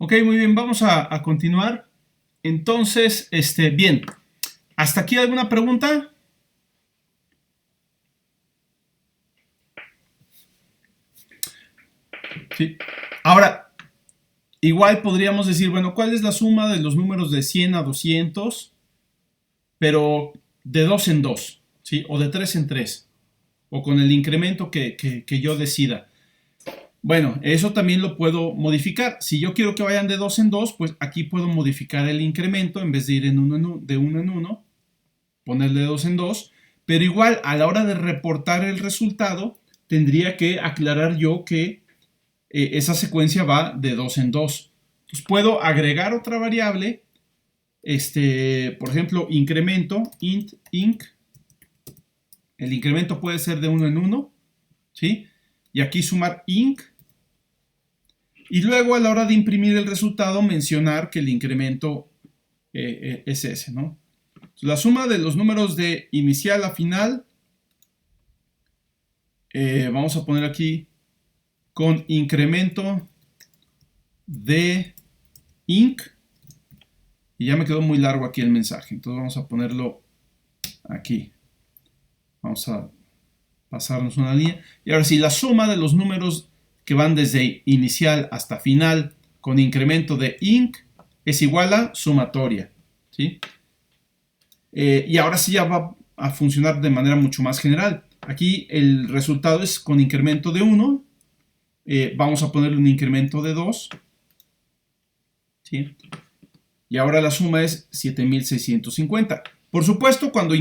Ok, muy bien, vamos a continuar. Entonces, bien, ¿hasta aquí alguna pregunta? Sí. Ahora, igual podríamos decir, bueno, ¿cuál es la suma de los números de 100 a 200? Pero de 2 en 2, ¿sí? O de 3 en 3, o con el incremento que yo decida. Bueno, eso también lo puedo modificar. Si yo quiero que vayan de 2 en 2, pues aquí puedo modificar el incremento en vez de ir de uno en uno, ponerle de 2 en 2. Pero igual, a la hora de reportar el resultado, tendría que aclarar yo que esa secuencia va de 2 en 2. Entonces puedo agregar otra variable, por ejemplo, incremento, int inc. El incremento puede ser de 1 en 1, ¿sí? Y aquí sumar inc. Y luego a la hora de imprimir el resultado mencionar que el incremento es ese, ¿no? Entonces, la suma de los números de inicial a final, vamos a poner aquí con incremento de inc. Y ya me quedó muy largo aquí el mensaje, entonces vamos a ponerlo aquí. Vamos a pasarnos una línea. Y ahora sí, la suma de los números que van desde inicial hasta final con incremento de inc es igual a sumatoria, ¿sí? Y ahora sí ya va a funcionar de manera mucho más general. Aquí el resultado es con incremento de 1. Vamos a ponerle un incremento de 2. ¿Sí? Y ahora la suma es 7650. Por supuesto, cuando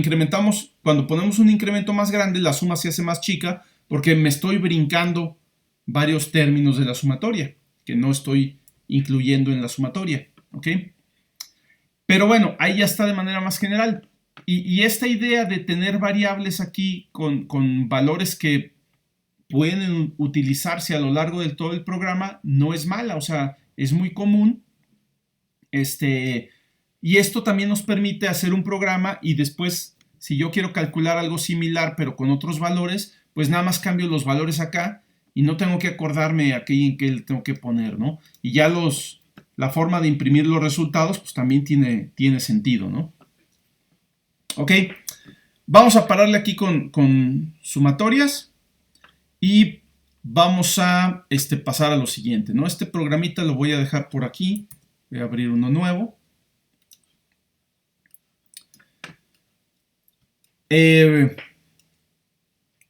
ponemos un incremento más grande, la suma se hace más chica porque me estoy brincando varios términos de la sumatoria que no estoy incluyendo en la sumatoria. ¿Ok? Pero bueno, ahí ya está de manera más general. Y esta idea de tener variables aquí con valores que pueden utilizarse a lo largo de todo el programa no es mala, o sea, es muy común. Y esto también nos permite hacer un programa y después, si yo quiero calcular algo similar pero con otros valores, pues nada más cambio los valores acá y no tengo que acordarme aquí en qué le tengo que poner, ¿no? Y ya la forma de imprimir los resultados pues también tiene sentido, ¿no? Ok, vamos a pararle aquí con sumatorias y vamos a pasar a lo siguiente, ¿no? Este programita lo voy a dejar por aquí, voy a abrir uno nuevo.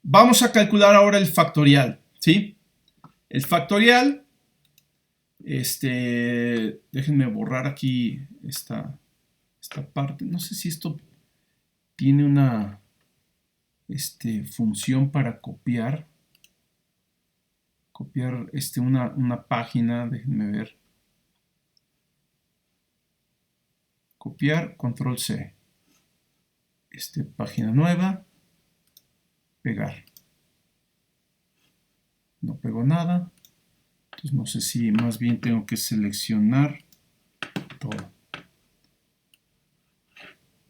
Vamos a calcular ahora el factorial, ¿sí? El factorial, déjenme borrar aquí esta parte. No sé si esto tiene una función para copiar una página, déjenme ver. Copiar, control C. Página nueva, pegar. No pegó nada. Entonces no sé si más bien tengo que seleccionar todo.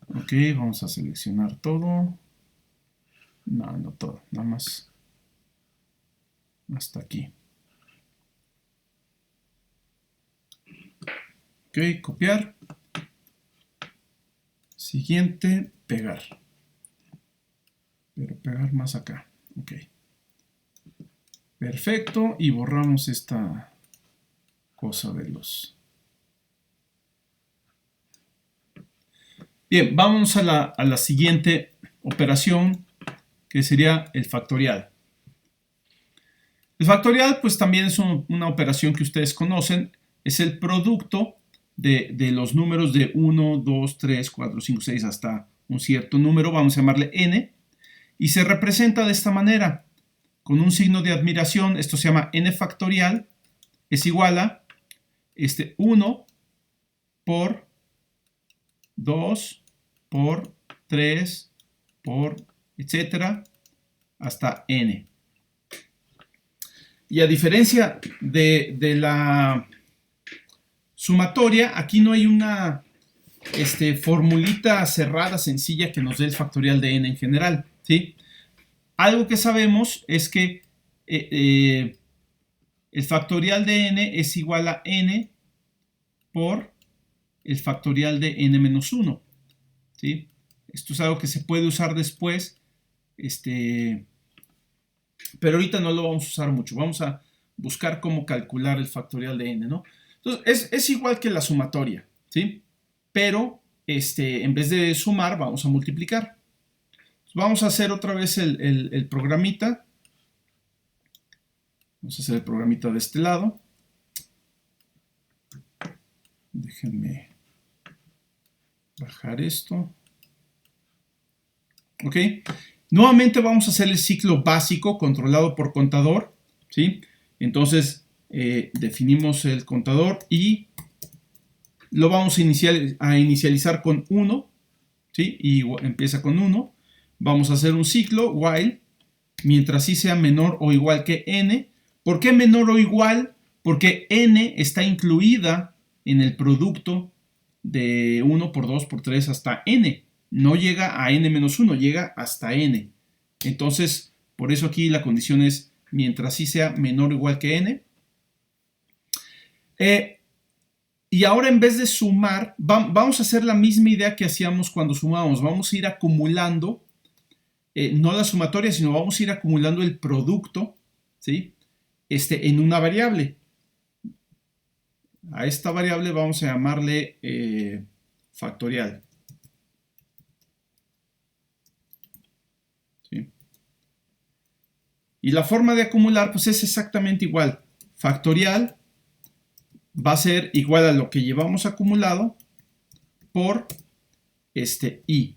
Ok, vamos a seleccionar todo. No todo, nada más hasta aquí. Ok, copiar. Siguiente, pegar. Pero pegar más acá. Ok. Perfecto. Y borramos esta cosa de los... Bien, vamos a la siguiente operación, que sería el factorial. El factorial, pues también es una operación que ustedes conocen. Es el producto de los números de 1, 2, 3, 4, 5, 6 hasta un cierto número. Vamos a llamarle n. Y se representa de esta manera, con un signo de admiración. Esto se llama n factorial. Es igual a 1 por 2 por 3 por etcétera hasta n. Y a diferencia de la sumatoria, aquí no hay una formulita cerrada, sencilla, que nos dé el factorial de n en general, ¿sí? Algo que sabemos es que el factorial de n es igual a n por el factorial de n-1. ¿Sí? Esto es algo que se puede usar después, pero ahorita no lo vamos a usar mucho. Vamos a buscar cómo calcular el factorial de n, ¿no? Entonces, es igual que la sumatoria, ¿sí? Pero en vez de sumar, vamos a multiplicar. Entonces, vamos a hacer otra vez el programita. Vamos a hacer el programita de este lado. Déjenme bajar esto. Ok. Nuevamente vamos a hacer el ciclo básico controlado por contador, ¿sí? Entonces, definimos el contador y lo vamos a inicializar con 1, ¿sí? Y empieza con 1. Vamos a hacer un ciclo while mientras y sea menor o igual que n. ¿Por qué menor o igual? Porque n está incluida en el producto de 1 por 2 por 3 hasta n. No llega a n-1, llega hasta n. Entonces, por eso aquí la condición es mientras sí sea menor o igual que n. Y ahora en vez de sumar, vamos a hacer la misma idea que hacíamos cuando sumábamos. Vamos a ir acumulando, no la sumatoria, sino vamos a ir acumulando el producto, ¿sí? En una variable. A esta variable vamos a llamarle factorial. ¿Sí? Y la forma de acumular pues es exactamente igual. Factorial va a ser igual a lo que llevamos acumulado por i.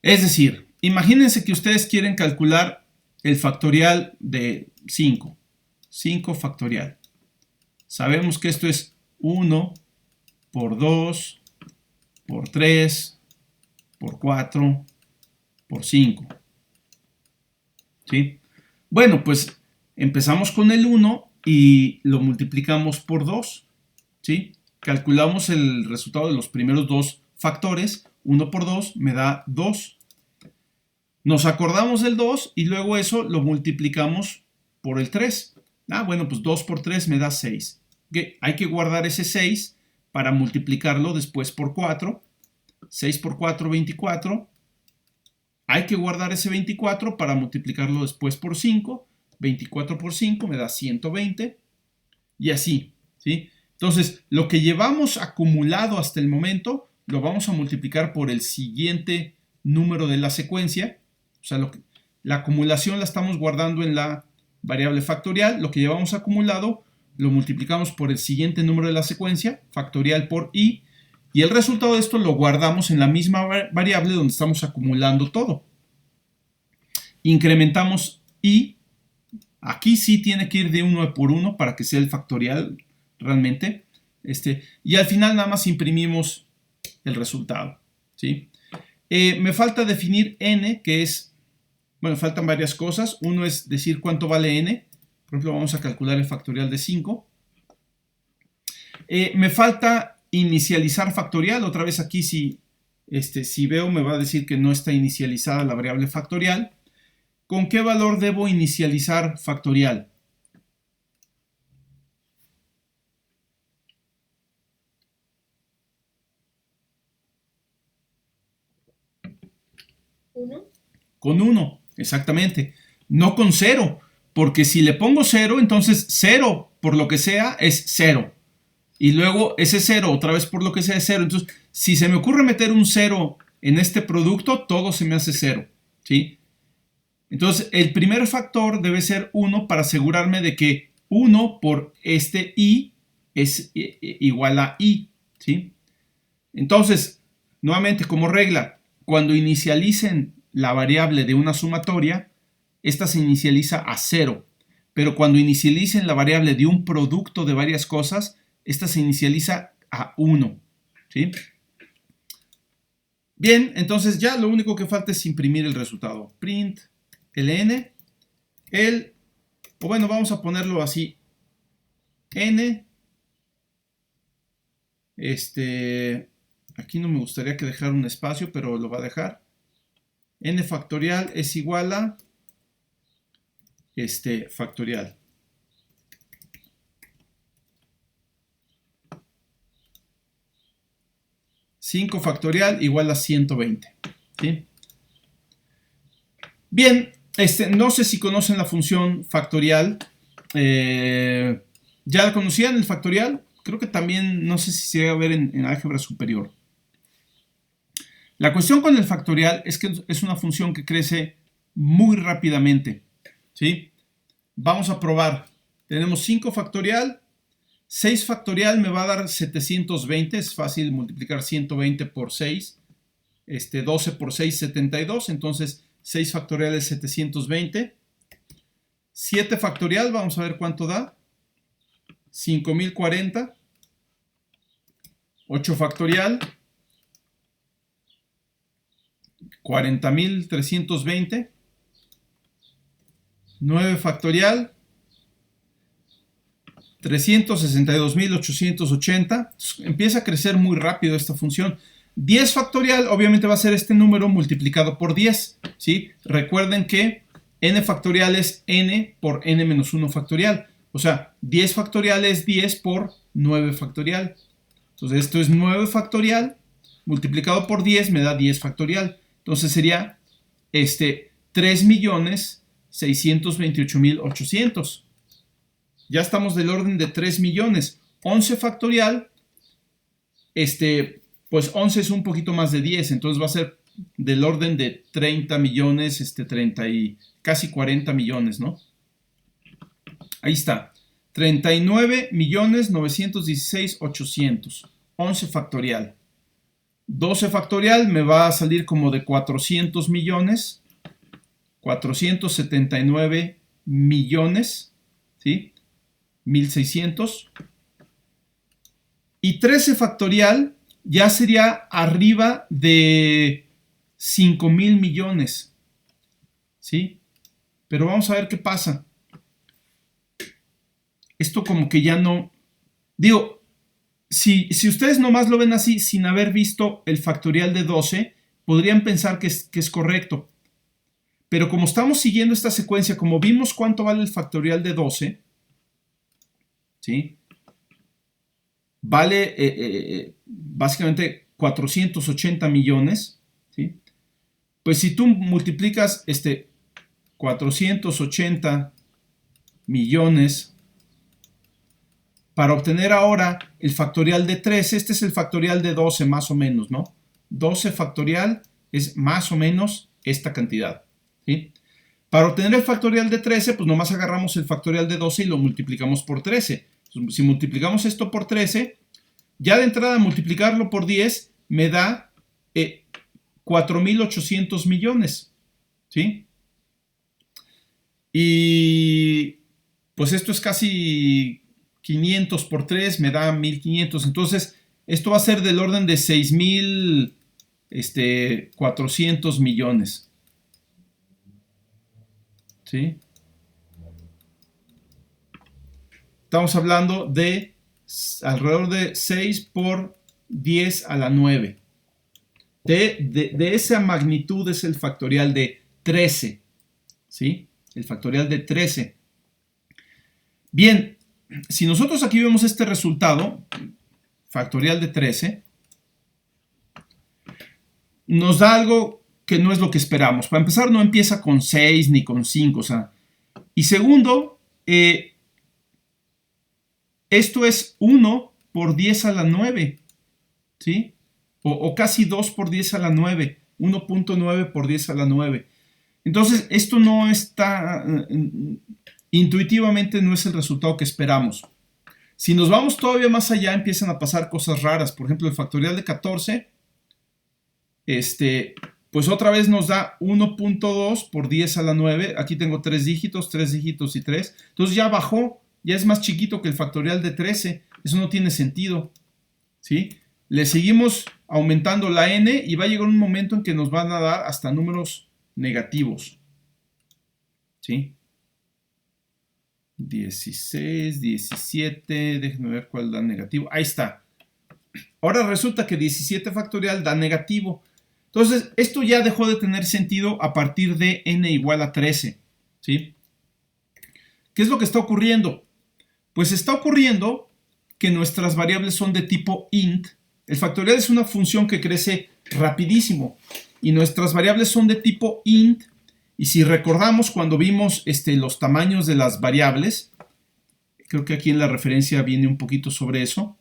Es decir, imagínense que ustedes quieren calcular el factorial de 5. 5 factorial. Sabemos que esto es 1 por 2 por 3 por 4 por 5. ¿Sí? Bueno, pues empezamos con el 1 y lo multiplicamos por 2. ¿Sí? Calculamos el resultado de los primeros dos factores. 1 por 2 me da 2. Nos acordamos del 2 y luego eso lo multiplicamos por el 3. Bueno, pues 2 por 3 me da 6. ¿Okay? Hay que guardar ese 6 para multiplicarlo después por 4. 6 por 4, 24. Hay que guardar ese 24 para multiplicarlo después por 5. 24 por 5 me da 120. Y así, ¿sí? Entonces, lo que llevamos acumulado hasta el momento, lo vamos a multiplicar por el siguiente número de la secuencia. O sea, la acumulación la estamos guardando en la variable factorial. Lo que llevamos acumulado lo multiplicamos por el siguiente número de la secuencia, factorial por i. Y el resultado de esto lo guardamos en la misma variable donde estamos acumulando todo. Incrementamos i. Aquí sí tiene que ir de 1 por 1 para que sea el factorial realmente. Y al final nada más imprimimos el resultado. ¿Sí? Me falta definir n, que es, bueno, faltan varias cosas. Uno es decir cuánto vale n. Por ejemplo, vamos a calcular el factorial de 5. Me falta inicializar factorial. Otra vez aquí si veo me va a decir que no está inicializada la variable factorial. ¿Con qué valor debo inicializar factorial? ¿1? Con 1, exactamente. No con 0, porque si le pongo 0, entonces 0 por lo que sea es 0. Y luego ese 0 otra vez por lo que sea es 0. Entonces, si se me ocurre meter un 0 en este producto, todo se me hace 0. ¿Sí? Entonces, el primer factor debe ser 1 para asegurarme de que 1 por este i es igual a i. ¿Sí? Entonces, nuevamente como regla, cuando inicialicen la variable de una sumatoria, esta se inicializa a 0. Pero cuando inicialicen la variable de un producto de varias cosas, esta se inicializa a 1. ¿Sí? Bien, entonces ya lo único que falta es imprimir el resultado. Print ln, o bueno, vamos a ponerlo así, n, aquí no me gustaría que dejara un espacio, pero lo va a dejar. N factorial es igual a factorial. 5 factorial igual a 120. ¿Sí? Bien, no sé si conocen la función factorial. ¿Ya la conocían el factorial? Creo que también, no sé si se va a ver en álgebra superior. La cuestión con el factorial es que es una función que crece muy rápidamente. ¿Sí? Vamos a probar. Tenemos 5 factorial. 6 factorial me va a dar 720. Es fácil multiplicar 120 por 6. 12 por 6, 72. Entonces, 6 factorial es 720. 7 factorial, vamos a ver cuánto da. 5040. 8 factorial. 40.320. 9 factorial. 362.880. Empieza a crecer muy rápido esta función. 10 factorial obviamente va a ser este número multiplicado por 10. ¿Sí? Recuerden que n factorial es n por n menos 1 factorial. O sea, 10 factorial es 10 por 9 factorial. Entonces esto es 9 factorial multiplicado por 10 me da 10 factorial. Entonces sería 3.628.800. Ya estamos del orden de 3 millones. 11 factorial, pues 11 es un poquito más de 10, entonces va a ser del orden de 30 millones, 30 y casi 40 millones, ¿no? Ahí está. 39.916.800. 11 factorial. 12 factorial me va a salir como de 400 millones. 479 millones. ¿Sí? 1600. Y 13 factorial ya sería arriba de 5,000 millones. ¿Sí? Pero vamos a ver qué pasa. Esto como que ya no... Digo, si ustedes nomás lo ven así, sin haber visto el factorial de 12, podrían pensar que es correcto. Pero como estamos siguiendo esta secuencia, como vimos cuánto vale el factorial de 12, ¿sí? Vale básicamente 480 millones, ¿sí? Pues si tú multiplicas 480 millones para obtener ahora el factorial de 13, este es el factorial de 12 más o menos, ¿no? 12 factorial es más o menos esta cantidad, ¿sí? Para obtener el factorial de 13, pues nomás agarramos el factorial de 12 y lo multiplicamos por 13. Entonces, si multiplicamos esto por 13, ya de entrada multiplicarlo por 10 me da 4.800 millones, ¿sí? Y pues esto es casi 500 por 3, me da 1.500. Entonces, esto va a ser del orden de 6.400 millones. ¿Sí? Estamos hablando de alrededor de 6 por 10 a la 9. De esa magnitud es el factorial de 13. ¿Sí? El factorial de 13. Bien, si nosotros aquí vemos este resultado, factorial de 13, nos da algo que no es lo que esperamos. Para empezar, no empieza con 6 ni con 5. O sea, y segundo, esto es 1 por 10 a la 9. ¿Sí? O casi 2 por 10 a la 9. 1.9 por 10 a la 9. Entonces, esto no está... intuitivamente no es el resultado que esperamos. Si nos vamos todavía más allá, empiezan a pasar cosas raras. Por ejemplo, el factorial de 14, pues otra vez nos da 1.2 por 10 a la 9. Aquí tengo 3 dígitos y 3. Entonces ya bajó, ya es más chiquito que el factorial de 13. Eso no tiene sentido, ¿sí? Le seguimos aumentando la n y va a llegar un momento en que nos van a dar hasta números negativos, ¿sí? 16, 17, déjenme ver cuál da negativo. Ahí está. Ahora resulta que 17 factorial da negativo. Entonces, esto ya dejó de tener sentido a partir de n igual a 13. ¿Sí? ¿Qué es lo que está ocurriendo? Pues está ocurriendo que nuestras variables son de tipo int, El factorial es una función que crece rapidísimo y nuestras variables son de tipo int. Y si recordamos cuando vimos los tamaños de las variables, creo que aquí en la referencia viene un poquito sobre eso.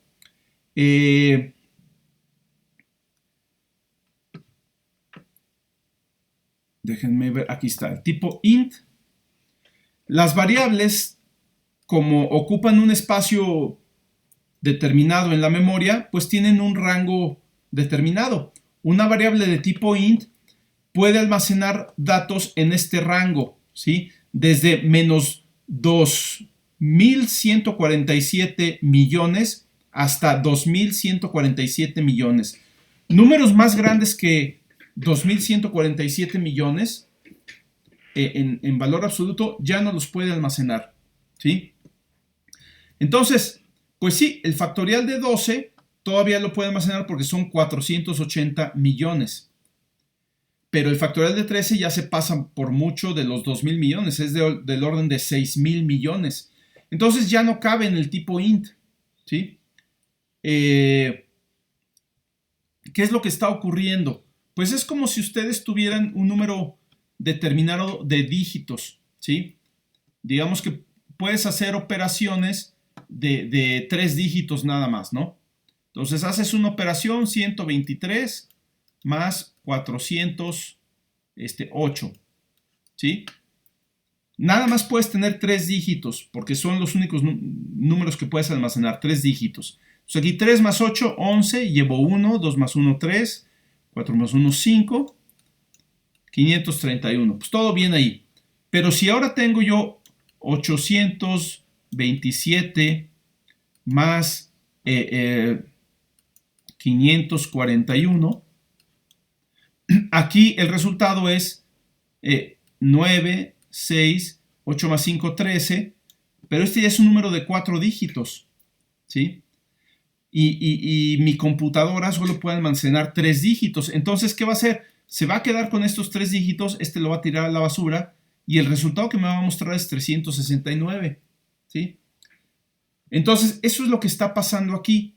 Déjenme ver, aquí está, el tipo int. Las variables, como ocupan un espacio determinado en la memoria, pues tienen un rango determinado. Una variable de tipo int puede almacenar datos en este rango, ¿sí? Desde menos 2147 millones hasta 2147 millones. Números más grandes que 2147 millones en valor absoluto ya no los puede almacenar, ¿sí? Entonces, pues sí, el factorial de 12 todavía lo puede almacenar porque son 480 millones. Pero el factorial de 13 ya se pasa por mucho de los 2.000 millones, es del orden de 6.000 millones. Entonces ya no cabe en el tipo int, ¿sí? ¿Qué es lo que está ocurriendo? Pues es como si ustedes tuvieran un número determinado de dígitos, ¿sí? Digamos que puedes hacer operaciones de 3 dígitos nada más, ¿no? Entonces haces una operación 123 más 408, ¿sí? Nada más puedes tener 3 dígitos, porque son los únicos números que puedes almacenar, 3 dígitos. Entonces aquí 3 más 8, 11, llevo 1, 2 más 1, 3, 4 más 1, 5, 531. Pues todo bien ahí. Pero si ahora tengo yo 827 más 541, aquí el resultado es 9, 6, 8 más 5, 13, pero este ya es un número de 4 dígitos, ¿sí? Y mi computadora solo puede almacenar 3 dígitos. Entonces, ¿qué va a hacer? Se va a quedar con estos 3 dígitos, lo va a tirar a la basura y el resultado que me va a mostrar es 369, ¿sí? Entonces, eso es lo que está pasando aquí.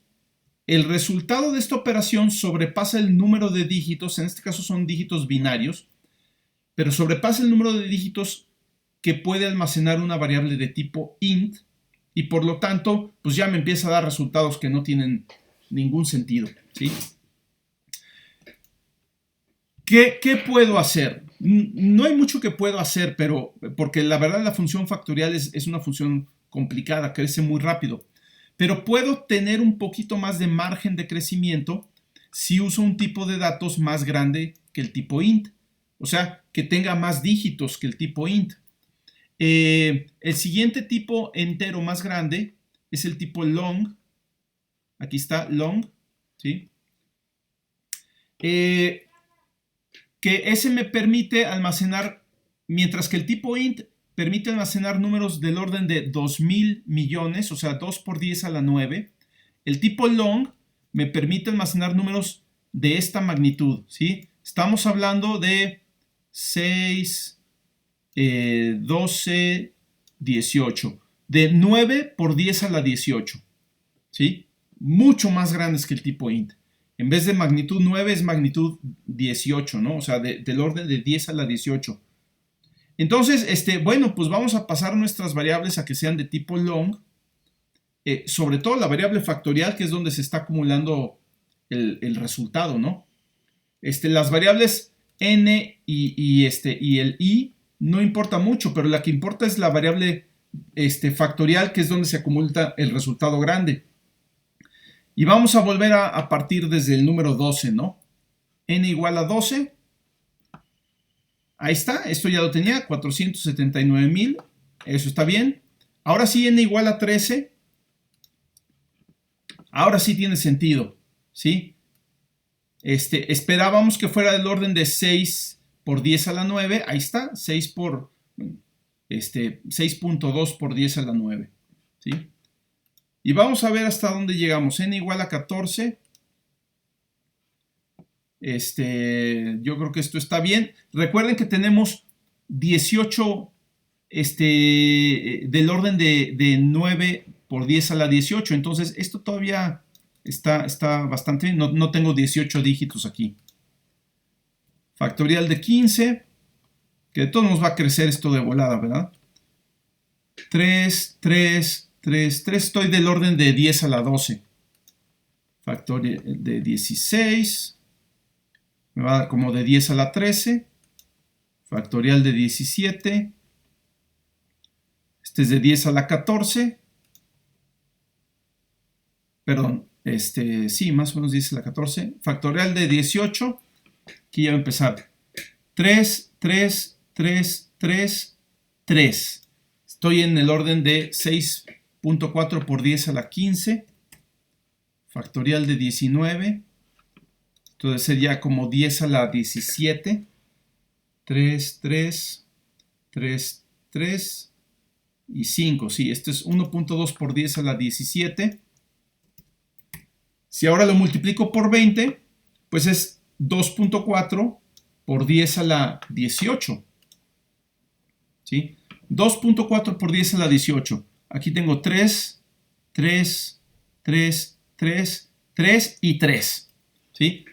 El resultado de esta operación sobrepasa el número de dígitos, en este caso son dígitos binarios, pero sobrepasa el número de dígitos que puede almacenar una variable de tipo int y por lo tanto, pues ya me empieza a dar resultados que no tienen ningún sentido, ¿sí? ¿Qué puedo hacer? No hay mucho que puedo hacer, pero porque la verdad la función factorial es una función complicada, crece muy rápido. Pero puedo tener un poquito más de margen de crecimiento si uso un tipo de datos más grande que el tipo int. O sea, que tenga más dígitos que el tipo int. El siguiente tipo entero más grande es el tipo long. Aquí está long, ¿sí? Que ese me permite almacenar, mientras que el tipo int permite almacenar números del orden de 2.000 millones, o sea, 2 por 10 a la 9. El tipo long me permite almacenar números de esta magnitud, ¿sí? Estamos hablando de 6, 12, 18. De 9 por 10 a la 18, ¿sí? Mucho más grandes que el tipo int. En vez de magnitud 9 es magnitud 18, ¿no? O sea, del orden de 10 a la 18. Entonces, bueno, pues vamos a pasar nuestras variables a que sean de tipo long. Sobre todo la variable factorial, que es donde se está acumulando el resultado, ¿no? Las variables n y el i no importa mucho, pero la que importa es la variable factorial, que es donde se acumula el resultado grande. Y vamos a volver a partir desde el número 12, ¿no? N igual a 12. Ahí está, esto ya lo tenía, 479,000. Eso está bien. Ahora sí, n igual a 13. Ahora sí tiene sentido, ¿sí? Esperábamos que fuera del orden de 6 por 10 a la 9. Ahí está, 6.2 por 10 a la 9, ¿sí? Y vamos a ver hasta dónde llegamos. N igual a 14. Yo creo que esto está bien. Recuerden que tenemos 18 del orden de 9 por 10 a la 18. Entonces, esto todavía Está bastante bien. No tengo 18 dígitos aquí. Factorial de 15, que de todos nos va a crecer esto de volada, ¿verdad? 3, 3, 3, 3. Estoy del orden de 10 a la 12. Factorial de 16. Me va a dar como de 10 a la 13. Factorial de 17. Este es de 10 a la 14. Perdón, sí, más o menos 10 a la 14. Factorial de 18. Aquí ya va a empezar. 3, 3, 3, 3, 3. Estoy en el orden de 6.4 por 10 a la 15. Factorial de 19. Entonces sería como 10 a la 17. 3, 3, 3, 3 y 5. Sí, esto es 1.2 por 10 a la 17. Si ahora lo multiplico por 20, pues es 2.4 por 10 a la 18. ¿Sí? 2.4 por 10 a la 18. Aquí tengo 3, 3, 3, 3, 3 y 3. ¿Sí?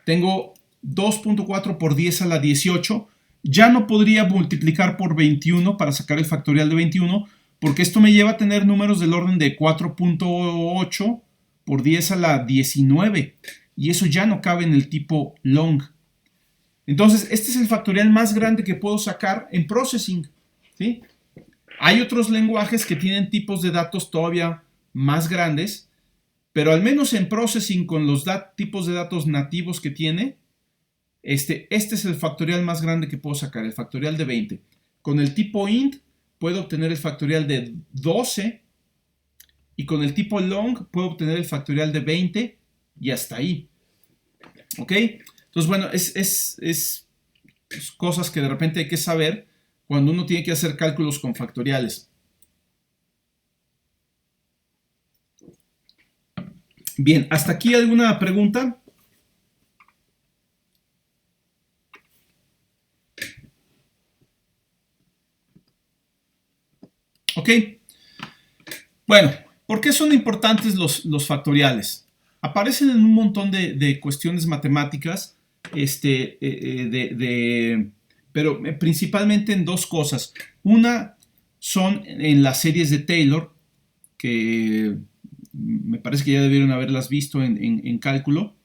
Tengo 2.4 por 10 a la 18. Ya no podría multiplicar por 21 para sacar el factorial de 21, porque esto me lleva a tener números del orden de 4.8 por 10 a la 19. Y eso ya no cabe en el tipo long. Entonces, este es el factorial más grande que puedo sacar en processing. ¿Sí? Hay otros lenguajes que tienen tipos de datos todavía más grandes, pero al menos en processing con los tipos de datos nativos que tiene, este es el factorial más grande que puedo sacar, el factorial de 20. Con el tipo int puedo obtener el factorial de 12 y con el tipo long puedo obtener el factorial de 20 y hasta ahí. ¿Ok? Entonces, bueno, es cosas que de repente hay que saber cuando uno tiene que hacer cálculos con factoriales. Bien, ¿hasta aquí alguna pregunta? Ok. Bueno, ¿por qué son importantes los factoriales? Aparecen en un montón de cuestiones matemáticas, pero principalmente en dos cosas. Una son en las series de Taylor, que me parece que ya debieron haberlas visto en cálculo.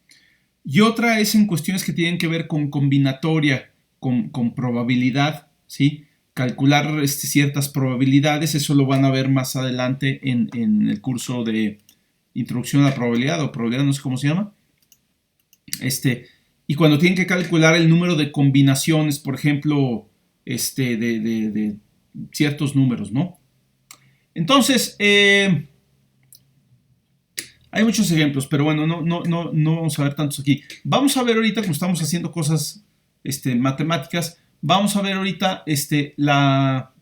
Y otra es en cuestiones que tienen que ver con combinatoria, con probabilidad, ¿sí? Calcular ciertas probabilidades, eso lo van a ver más adelante en el curso de Introducción a la Probabilidad, o probabilidad, no sé cómo se llama. Y cuando tienen que calcular el número de combinaciones, por ejemplo, de ciertos números, ¿no? Entonces, hay muchos ejemplos, pero bueno, no vamos a ver tantos aquí. Vamos a ver ahorita, como estamos haciendo cosas matemáticas, vamos a ver ahorita la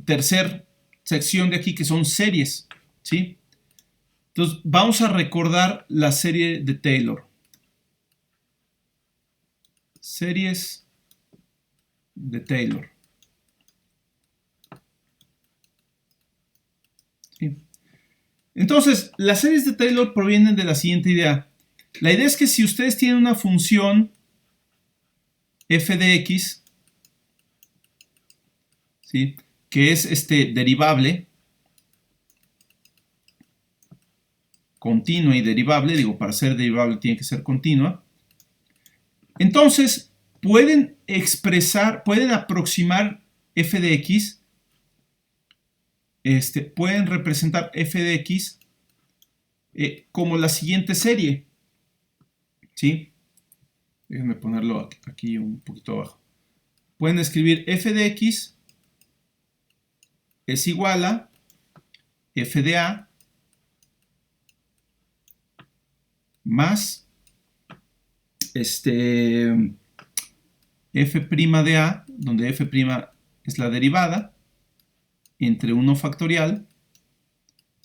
tercera sección de aquí, que son series, ¿sí? Entonces, vamos a recordar la serie de Taylor. Series de Taylor. ¿Sí? Entonces, las series de Taylor provienen de la siguiente idea. La idea es que si ustedes tienen una función f de x, ¿sí?, que es derivable, continua y derivable, digo, para ser derivable tiene que ser continua, entonces pueden aproximar f de x, pueden representar f de x como la siguiente serie, ¿sí? Déjenme ponerlo aquí un poquito abajo. Pueden escribir f de x es igual a f de a más f' de a, donde f' es la derivada, entre 1 factorial.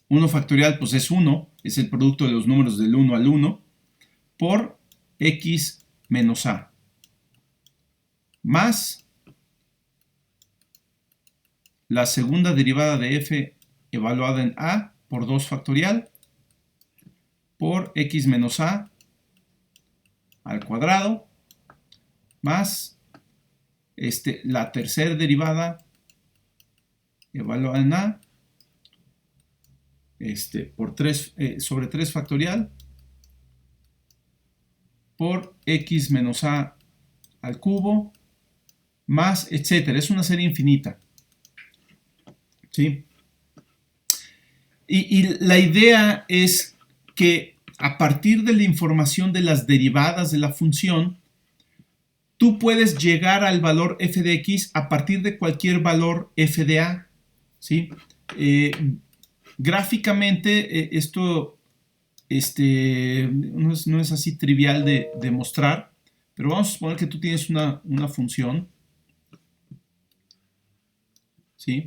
1 factorial pues es 1, es el producto de los números del 1 al 1, por x menos a, más la segunda derivada de f evaluada en a por 2 factorial, por x menos a al cuadrado más la tercera derivada evaluada en a por 3 sobre 3 factorial por x menos a al cubo más etcétera. Es una serie infinita. ¿Sí? Y la idea es que a partir de la información de las derivadas de la función, tú puedes llegar al valor f de x a partir de cualquier valor f de a. ¿Sí? Gráficamente, esto no es así trivial de demostrar, pero vamos a suponer que tú tienes una función. ¿Sí?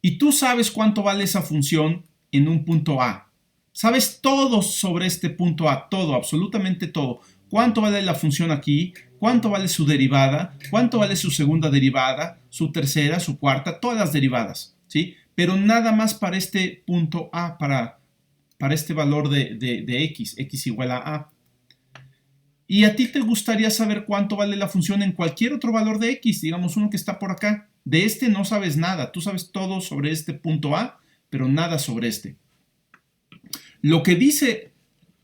Y tú sabes cuánto vale esa función en un punto A. Sabes todo sobre este punto A, todo, absolutamente todo. Cuánto vale la función aquí, cuánto vale su derivada, cuánto vale su segunda derivada, su tercera, su cuarta, todas las derivadas, ¿sí? Pero nada más para este punto A, para este valor de x igual a A. Y a ti te gustaría saber cuánto vale la función en cualquier otro valor de x, digamos uno que está por acá. De este no sabes nada, tú sabes todo sobre este punto A, pero nada sobre este. Lo que dice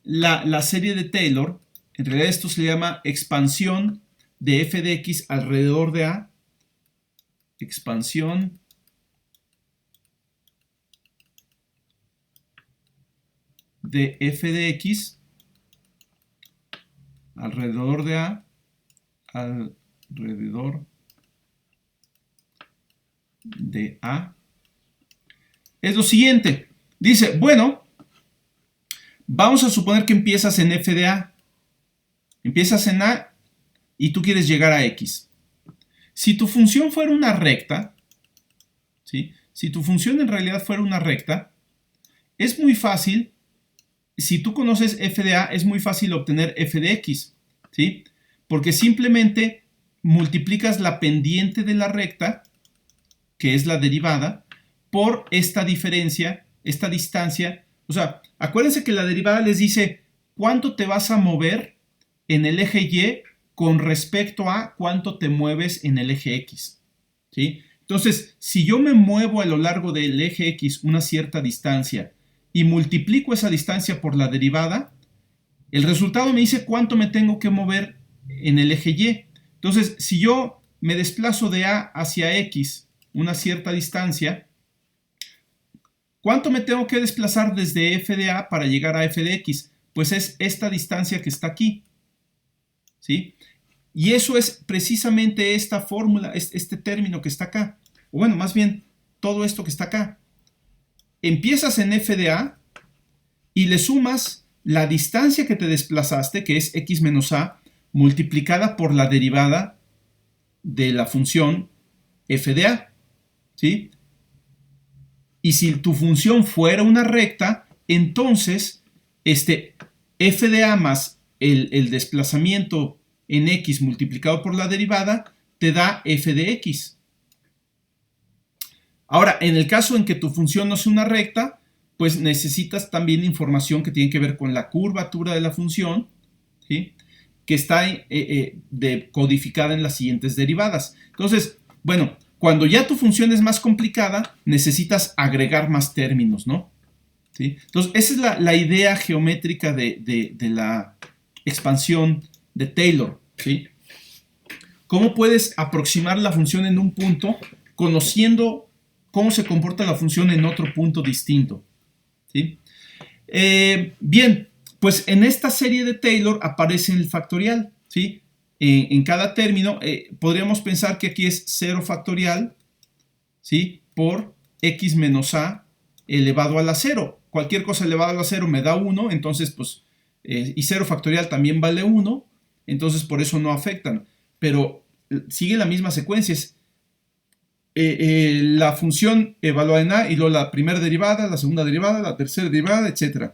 la serie de Taylor, en realidad esto se llama expansión de f de x alrededor de A. Expansión de f de x alrededor de A, alrededor de A, es lo siguiente. Dice, bueno, vamos a suponer que empiezas en f de A. Empiezas en A y tú quieres llegar a x. Si tu función fuera una recta, ¿sí? Si tu función en realidad fuera una recta, es muy fácil. Si tú conoces f de a, es muy fácil obtener f de x, ¿sí? Porque simplemente multiplicas la pendiente de la recta, que es la derivada, por esta diferencia, esta distancia. O sea, acuérdense que la derivada les dice cuánto te vas a mover en el eje y con respecto a cuánto te mueves en el eje x, ¿sí? Entonces, si yo me muevo a lo largo del eje x una cierta distancia y multiplico esa distancia por la derivada, el resultado me dice cuánto me tengo que mover en el eje y. Entonces, si yo me desplazo de A hacia X una cierta distancia, ¿cuánto me tengo que desplazar desde f de A para llegar a f de x? Pues es esta distancia que está aquí, ¿sí? Y eso es precisamente esta fórmula, este término que está acá. O bueno, más bien, todo esto que está acá. Empiezas en f de a y le sumas la distancia que te desplazaste, que es x menos a, multiplicada por la derivada de la función f de a, ¿sí? Y si tu función fuera una recta, entonces f de a más el desplazamiento en x multiplicado por la derivada te da f de x. Ahora, en el caso en que tu función no sea una recta, pues necesitas también información que tiene que ver con la curvatura de la función, ¿sí? Que está codificada en las siguientes derivadas. Entonces, bueno, cuando ya tu función es más complicada, necesitas agregar más términos, ¿no? ¿Sí? Entonces, esa es la idea geométrica de la expansión de Taylor, ¿sí? ¿Cómo puedes aproximar la función en un punto conociendo cómo se comporta la función en otro punto distinto? ¿Sí? Bien, pues en esta serie de Taylor aparece el factorial, ¿sí? En cada término podríamos pensar que aquí es 0 factorial, ¿sí? Por x menos a elevado a la 0. Cualquier cosa elevada a la 0 me da 1, entonces pues, y 0 factorial también vale 1, entonces por eso no afectan. Pero sigue la misma secuencia, es la función evaluada en a y luego la primera derivada, la segunda derivada, la tercera derivada, etc.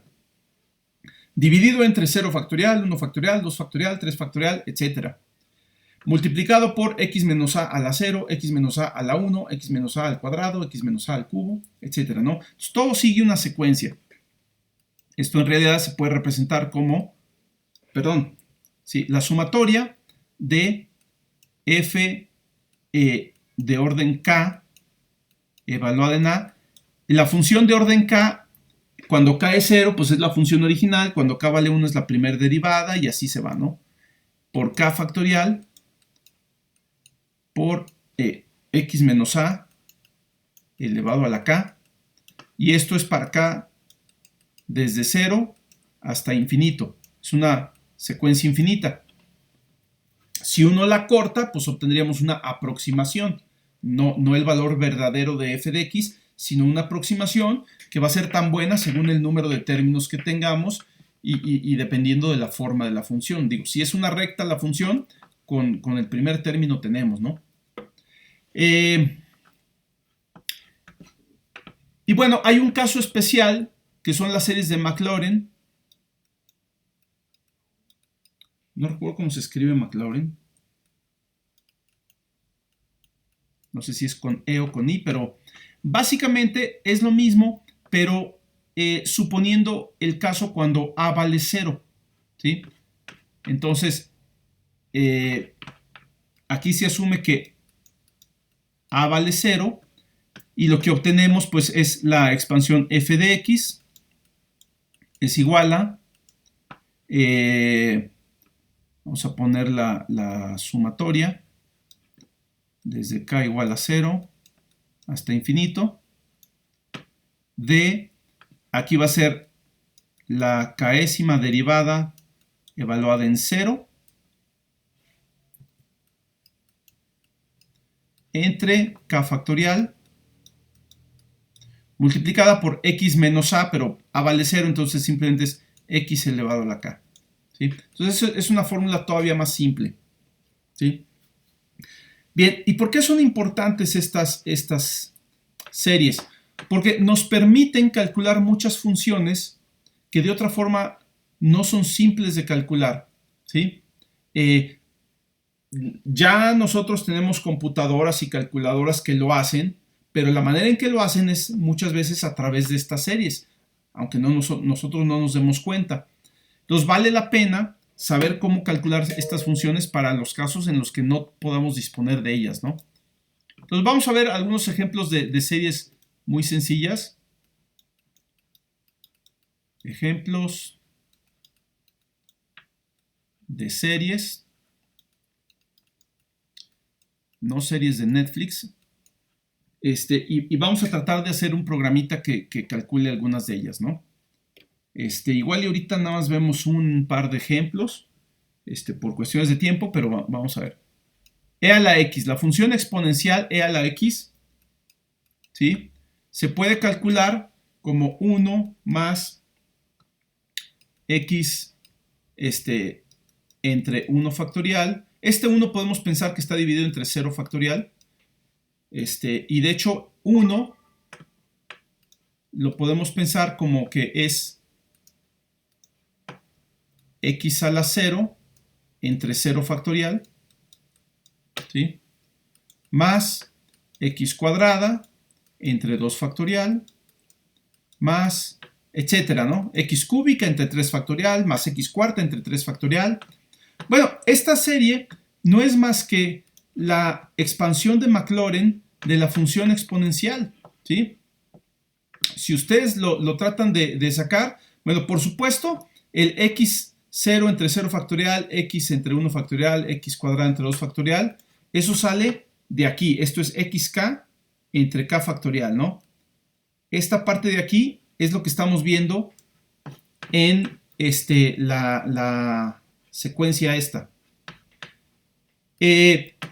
Dividido entre 0 factorial, 1 factorial, 2 factorial, 3 factorial, etc. Multiplicado por x menos a la 0, x menos a la 1, x menos a al cuadrado, x menos a al cubo, etc. ¿no? Entonces, todo sigue una secuencia. Esto en realidad se puede representar como, perdón, sí, la sumatoria de f de orden k evaluada en a. La función de orden k, cuando k es 0, pues es la función original, cuando k vale 1 es la primera derivada y así se va, ¿no? Por k factorial por x menos a elevado a la k, y esto es para k desde 0 hasta infinito. Es una secuencia infinita. Si uno la corta, pues obtendríamos una aproximación, no el valor verdadero de f de x, sino una aproximación que va a ser tan buena según el número de términos que tengamos y dependiendo de la forma de la función. Digo, si es una recta la función, con el primer término tenemos, ¿no? Y bueno, hay un caso especial que son las series de Maclaurin. No recuerdo cómo se escribe Maclaurin. No sé si es con E o con I, pero básicamente es lo mismo, pero suponiendo el caso cuando A vale 0. ¿Sí? Entonces, aquí se asume que A vale 0 y lo que obtenemos pues es la expansión f de x es igual a, vamos a poner la sumatoria desde k igual a 0 hasta infinito de, aquí va a ser la késima derivada evaluada en 0 entre k factorial multiplicada por x menos a, pero a vale 0, entonces simplemente es x elevado a la k. ¿Sí? Entonces es una fórmula todavía más simple. ¿Sí? Bien, ¿y por qué son importantes estas series? Porque nos permiten calcular muchas funciones que de otra forma no son simples de calcular. ¿Sí? Ya nosotros tenemos computadoras y calculadoras que lo hacen, pero la manera en que lo hacen es muchas veces a través de estas series, aunque nosotros no nos demos cuenta. Entonces vale la pena saber cómo calcular estas funciones para los casos en los que no podamos disponer de ellas, ¿no? Entonces vamos a ver algunos ejemplos de series muy sencillas. Ejemplos de series. No series de Netflix. Y vamos a tratar de hacer un programita que calcule algunas de ellas, ¿no? Igual y ahorita nada más vemos un par de ejemplos, por cuestiones de tiempo, pero vamos a ver. E a la x, la función exponencial e a la x, ¿sí? Se puede calcular como 1 más x, entre 1 factorial. Este 1 podemos pensar que está dividido entre 0 factorial. Y de hecho 1 lo podemos pensar como que es x a la 0 entre 0 factorial, ¿sí? Más x cuadrada entre 2 factorial, más, etcétera, ¿no? X cúbica entre 3 factorial, más x cuarta entre 3 factorial. Bueno, esta serie no es más que la expansión de Maclaurin de la función exponencial, ¿sí? Si ustedes lo tratan de sacar, bueno, por supuesto, el x0 entre 0 factorial, x entre 1 factorial, x cuadrada entre 2 factorial, eso sale de aquí. Esto es xk entre k factorial, ¿no? Esta parte de aquí es lo que estamos viendo en la secuencia esta.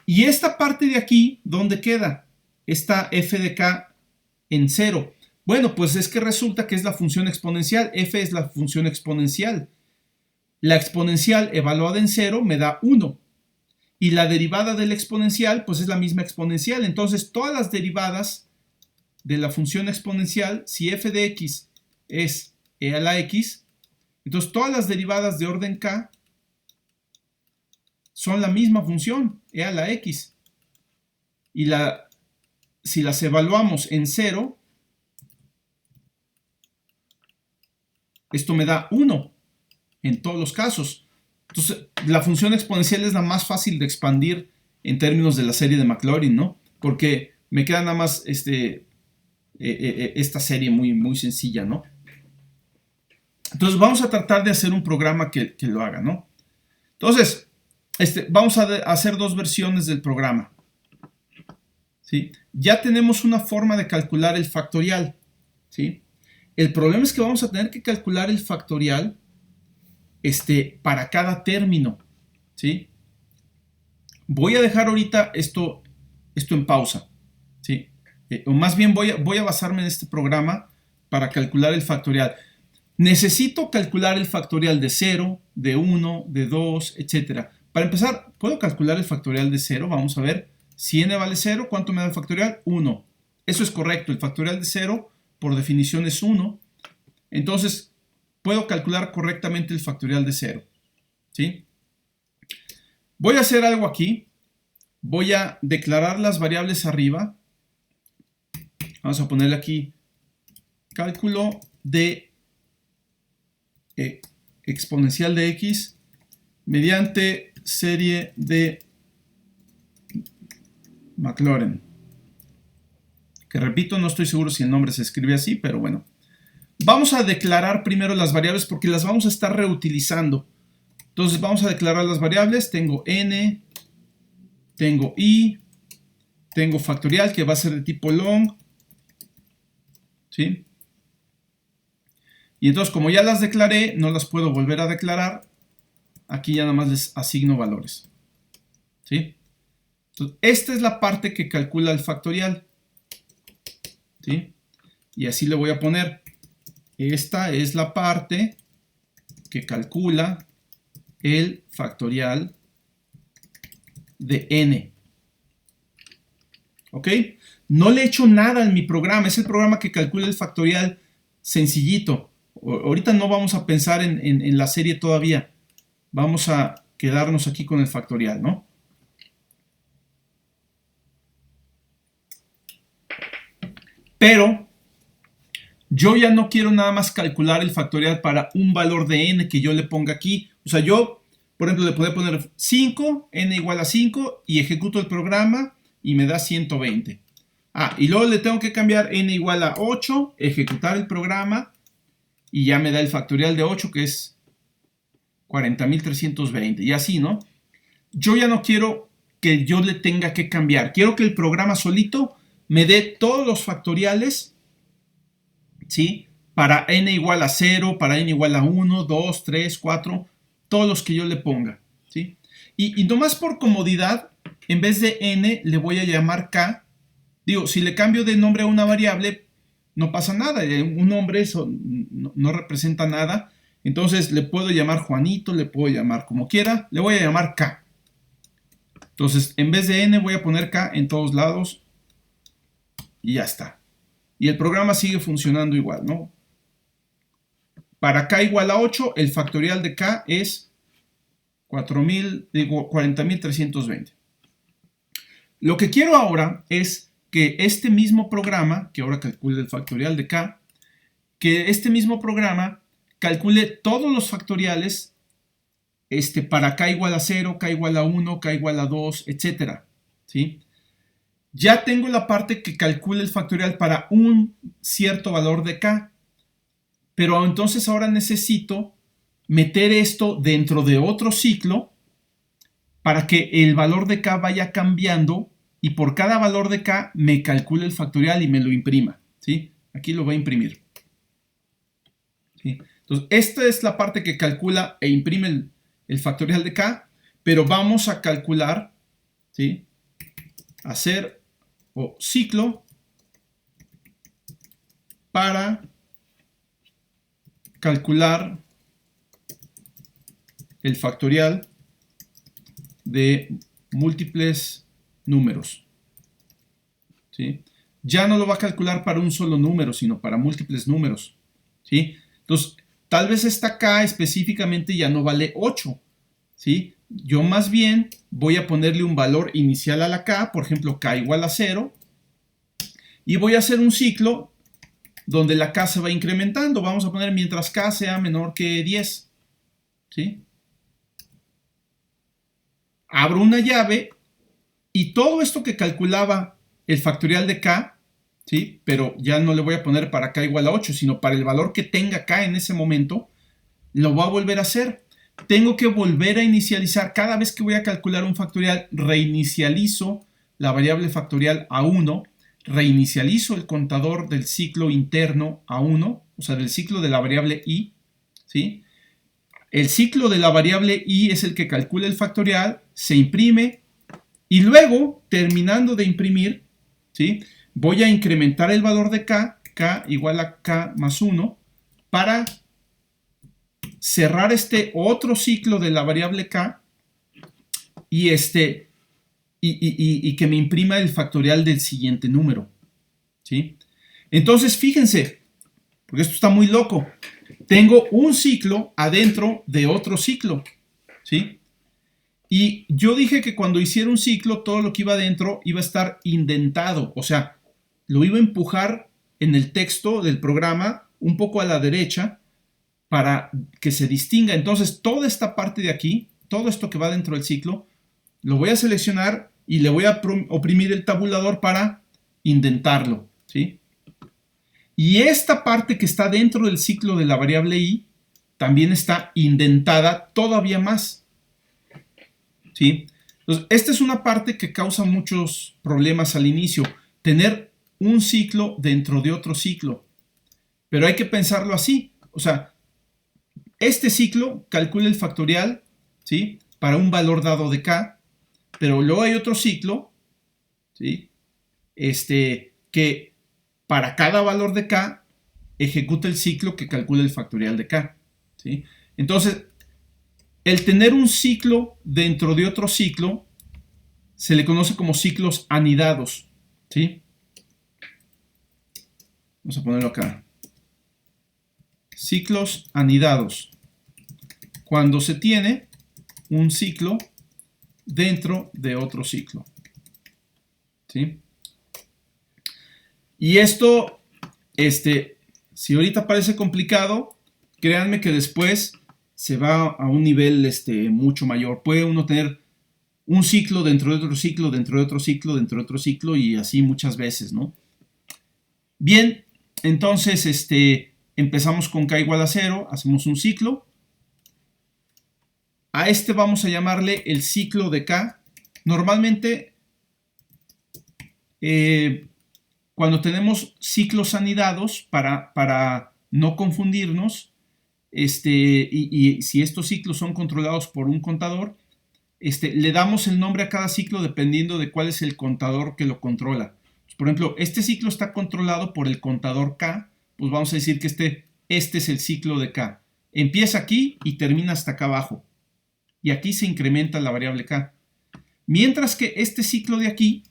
Y esta parte de aquí, ¿dónde queda? Esta f de k en 0. Bueno, pues es que resulta que es la función exponencial. F es la función exponencial. La exponencial evaluada en 0 me da 1. Y la derivada del exponencial, pues es la misma exponencial. Entonces, todas las derivadas de la función exponencial, si f de x es e a la x, entonces todas las derivadas de orden k son la misma función, e a la x. Y si las evaluamos en 0, Esto me da 1 en todos los casos. Entonces, la función exponencial es la más fácil de expandir en términos de la serie de Maclaurin, ¿no? Porque me queda nada más esta serie muy sencilla, ¿no? Entonces, vamos a tratar de hacer un programa que lo haga, ¿no? Entonces, vamos a hacer dos versiones del programa, ¿sí? Ya tenemos una forma de calcular el factorial, ¿sí? El problema es que vamos a tener que calcular el factorial para cada término, ¿sí? Voy a dejar ahorita esto en pausa, ¿sí? O más bien voy a basarme en este programa para calcular el factorial. Necesito calcular el factorial de 0, de 1, de 2, etc. Para empezar, ¿puedo calcular el factorial de 0? Vamos a ver. Si n vale 0, ¿cuánto me da el factorial? 1. Eso es correcto. El factorial de 0, por definición, es 1. Entonces, puedo calcular correctamente el factorial de 0. ¿Sí? Voy a hacer algo aquí. Voy a declarar las variables arriba. Vamos a ponerle aquí cálculo de exponencial de x mediante serie de Maclaurin. Que repito, no estoy seguro si el nombre se escribe así, pero bueno. Vamos a declarar primero las variables porque las vamos a estar reutilizando. Entonces vamos a declarar las variables. Tengo n, tengo i, tengo factorial que va a ser de tipo long, ¿sí? Y entonces, como ya las declaré, no las puedo volver a declarar. Aquí ya nada más les asigno valores, ¿sí? Entonces, esta es la parte que calcula el factorial, ¿sí? Y así le voy a poner. Esta es la parte que calcula el factorial de n. ¿Ok? No le he hecho nada en mi programa. Es el programa que calcula el factorial sencillito. Ahorita no vamos a pensar en la serie todavía. Vamos a quedarnos aquí con el factorial, ¿no? Pero yo ya no quiero nada más calcular el factorial para un valor de n que yo le ponga aquí. O sea, yo, por ejemplo, le podría poner 5, n igual a 5, y ejecuto el programa y me da 120. Y luego le tengo que cambiar n igual a 8, ejecutar el programa, y ya me da el factorial de 8, que es 40.320. Y así, ¿no? Yo ya no quiero que yo le tenga que cambiar. Quiero que el programa solito me dé todos los factoriales, ¿sí? Para n igual a 0, para n igual a 1, 2, 3, 4, todos los que yo le ponga, ¿sí? Y nomás por comodidad, en vez de n, le voy a llamar k. Digo, si le cambio de nombre a una variable, no pasa nada. Un nombre eso no representa nada. Entonces le puedo llamar Juanito, le puedo llamar como quiera. Le voy a llamar k. Entonces, en vez de n, voy a poner k en todos lados. Y ya está. Y el programa sigue funcionando igual, ¿no? Para k igual a 8, el factorial de k es 40.320. Lo que quiero ahora es que este mismo programa, que ahora calcule el factorial de k, que este mismo programa calcule todos los factoriales para k igual a 0, k igual a 1, k igual a 2, etc. ¿Sí? Ya tengo la parte que calcula el factorial para un cierto valor de k, pero entonces ahora necesito meter esto dentro de otro ciclo para que el valor de k vaya cambiando y por cada valor de k me calcule el factorial y me lo imprima, ¿sí? Aquí lo voy a imprimir. ¿Sí? Entonces, esta es la parte que calcula e imprime el factorial de k, pero vamos a calcular, ¿sí? Hacer ciclo para calcular el factorial de múltiples números, ¿sí? Ya no lo va a calcular para un solo número, sino para múltiples números, ¿sí? Entonces, tal vez esta k específicamente ya no vale 8, ¿sí? Yo más bien voy a ponerle un valor inicial a la k, por ejemplo, k igual a 0, y voy a hacer un ciclo donde la k se va incrementando. Vamos a poner mientras k sea menor que 10. ¿Sí? Abro una llave y todo esto que calculaba el factorial de k, ¿sí? Pero ya no le voy a poner para k igual a 8, sino para el valor que tenga k en ese momento, lo voy a volver a hacer. Tengo que volver a inicializar. Cada vez que voy a calcular un factorial, reinicializo la variable factorial a 1, reinicializo el contador del ciclo interno a 1, o sea, del ciclo de la variable i, ¿sí? El ciclo de la variable i es el que calcula el factorial, se imprime y luego, terminando de imprimir, ¿sí? Voy a incrementar el valor de k igual a k más 1, para cerrar este otro ciclo de la variable k y, y que me imprima el factorial del siguiente número, ¿sí? Entonces, fíjense, porque esto está muy loco. Tengo un ciclo adentro de otro ciclo, ¿sí? Y yo dije que cuando hiciera un ciclo, todo lo que iba adentro iba a estar indentado, o sea, lo iba a empujar en el texto del programa un poco a la derecha para que se distinga. Entonces, toda esta parte de aquí, todo esto que va dentro del ciclo, lo voy a seleccionar y le voy a oprimir el tabulador para indentarlo, ¿sí? Y esta parte que está dentro del ciclo de la variable i también está indentada todavía más, ¿sí? Entonces, esta es una parte que causa muchos problemas al inicio, tener un ciclo dentro de otro ciclo. Pero hay que pensarlo así, o sea, este ciclo calcula el factorial, ¿sí? Para un valor dado de k, pero luego hay otro ciclo, ¿sí? Que para cada valor de k ejecuta el ciclo que calcula el factorial de k, ¿sí? Entonces, el tener un ciclo dentro de otro ciclo se le conoce como ciclos anidados, ¿sí? Vamos a ponerlo acá. Ciclos anidados. Cuando se tiene un ciclo dentro de otro ciclo, ¿sí? Y esto, si ahorita parece complicado, créanme que después se va a un nivel mucho mayor. Puede uno tener un ciclo dentro de otro ciclo, dentro de otro ciclo, dentro de otro ciclo y así muchas veces, ¿no? Bien, entonces empezamos con k igual a 0, hacemos un ciclo. A vamos a llamarle el ciclo de k. Normalmente, cuando tenemos ciclos anidados, para no confundirnos, y si estos ciclos son controlados por un contador, le damos el nombre a cada ciclo dependiendo de cuál es el contador que lo controla. Por ejemplo, este ciclo está controlado por el contador k, pues vamos a decir que este es el ciclo de k. Empieza aquí y termina hasta acá abajo. Y aquí se incrementa la variable k. Mientras que este ciclo de aquí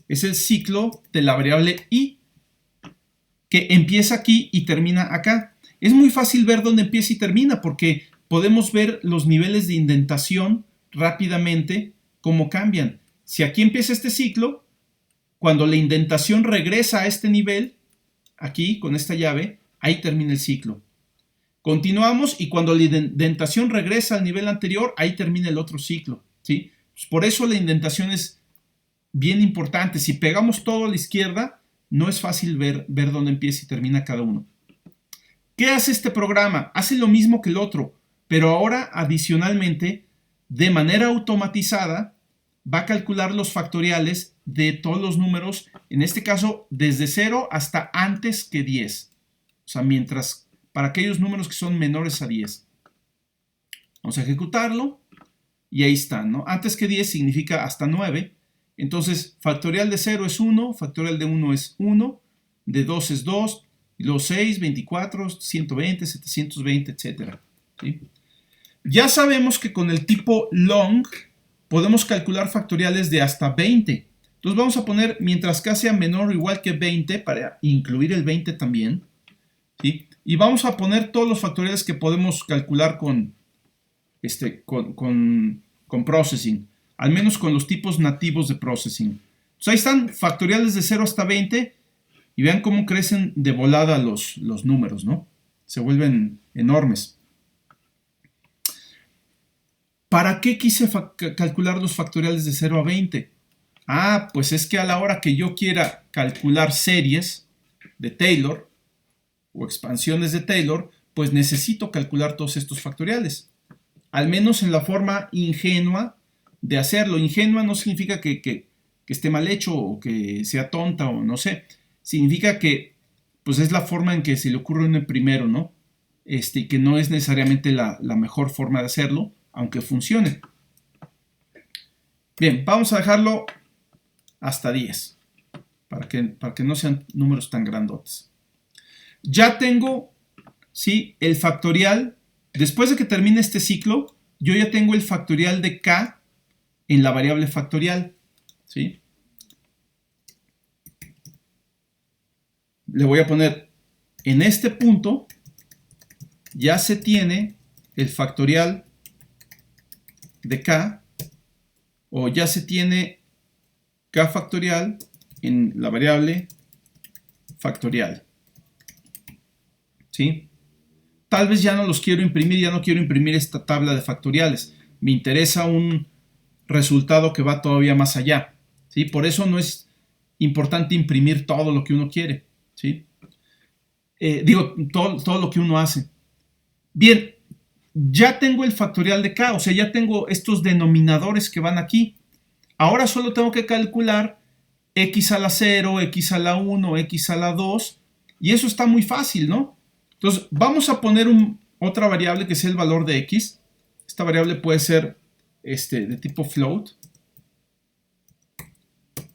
es el ciclo de la variable i, que empieza aquí y termina acá. Es muy fácil ver dónde empieza y termina porque podemos ver los niveles de indentación rápidamente, cómo cambian. Si aquí empieza este ciclo, cuando la indentación regresa a este nivel, aquí con esta llave, ahí termina el ciclo. Continuamos y cuando la indentación regresa al nivel anterior, ahí termina el otro ciclo, ¿sí? Pues por eso la indentación es bien importante. Si pegamos todo a la izquierda, no es fácil ver dónde empieza y termina cada uno. ¿Qué hace este programa? Hace lo mismo que el otro, pero ahora adicionalmente, de manera automatizada, va a calcular los factoriales de todos los números, en este caso desde 0 hasta antes que 10. O sea, para aquellos números que son menores a 10. Vamos a ejecutarlo y ahí están, ¿no? Antes que 10 significa hasta 9. Entonces, factorial de 0 es 1, factorial de 1 es 1, de 2 es 2, y luego 6, 24, 120, 720, etc. ¿Sí? Ya sabemos que con el tipo long podemos calcular factoriales de hasta 20. Entonces vamos a poner mientras k sea menor o igual que 20 para incluir el 20 también, ¿sí? Y vamos a poner todos los factoriales que podemos calcular con processing, al menos con los tipos nativos de processing. Entonces ahí están factoriales de 0 hasta 20. Y vean cómo crecen de volada los números, ¿no? Se vuelven enormes. ¿Para qué quise calcular los factoriales de 0 a 20? Ah, pues es que a la hora que yo quiera calcular series de Taylor o expansiones de Taylor, pues necesito calcular todos estos factoriales. Al menos en la forma ingenua de hacerlo. Ingenua no significa que esté mal hecho o que sea tonta o no sé. Significa que pues es la forma en que se le ocurre en el primero, ¿no? Y que no es necesariamente la mejor forma de hacerlo, aunque funcione. Bien, vamos a dejarlo hasta 10, para que no sean números tan grandotes. Ya tengo, ¿sí?, el factorial. Después de que termine este ciclo, yo ya tengo el factorial de k en la variable factorial, ¿sí? Le voy a poner en este punto, ya se tiene el factorial de k, o ya se tiene k factorial en la variable factorial, ¿sí? Tal vez ya no los quiero imprimir, ya no quiero imprimir esta tabla de factoriales. Me interesa un resultado que va todavía más allá, ¿sí? Por eso no es importante imprimir todo lo que uno quiere, ¿sí? Todo lo que uno hace. Bien, ya tengo el factorial de k, o sea, ya tengo estos denominadores que van aquí. Ahora solo tengo que calcular x a la 0, x a la 1, x a la 2, y eso está muy fácil, ¿no? Entonces, vamos a poner otra variable que sea el valor de x. Esta variable puede ser de tipo float.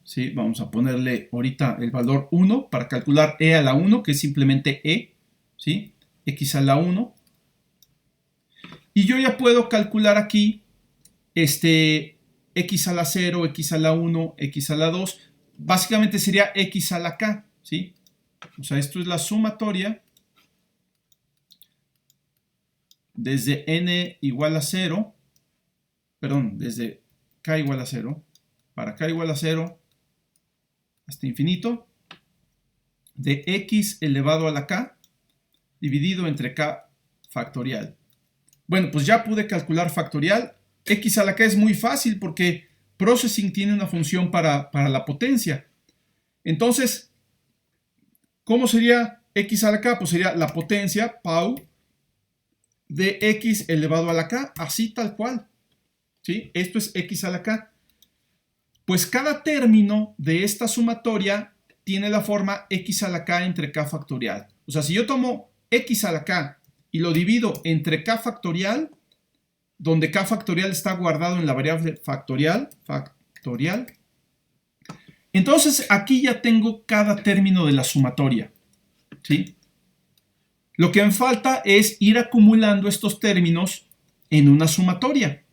¿Sí? Vamos a ponerle ahorita el valor 1 para calcular e a la 1, que es simplemente e, ¿sí? X a la 1. Y yo ya puedo calcular aquí x a la 0, x a la 1, x a la 2. Básicamente sería x a la k, ¿sí? O sea, esto es la sumatoria desde n igual a 0, perdón, desde k igual a 0, para k igual a 0 hasta infinito, de x elevado a la k dividido entre k factorial. Bueno, pues ya pude calcular factorial. X a la k es muy fácil porque processing tiene una función para la potencia. Entonces, ¿cómo sería x a la k? Pues sería la potencia, Pau, de x elevado a la k, así tal cual. ¿Sí? Esto es x a la k. Pues cada término de esta sumatoria tiene la forma x a la k entre k factorial. O sea, si yo tomo x a la k y lo divido entre k factorial, donde k factorial está guardado en la variable factorial, entonces aquí ya tengo cada término de la sumatoria, ¿sí? Lo que me falta es ir acumulando estos términos en una sumatoria.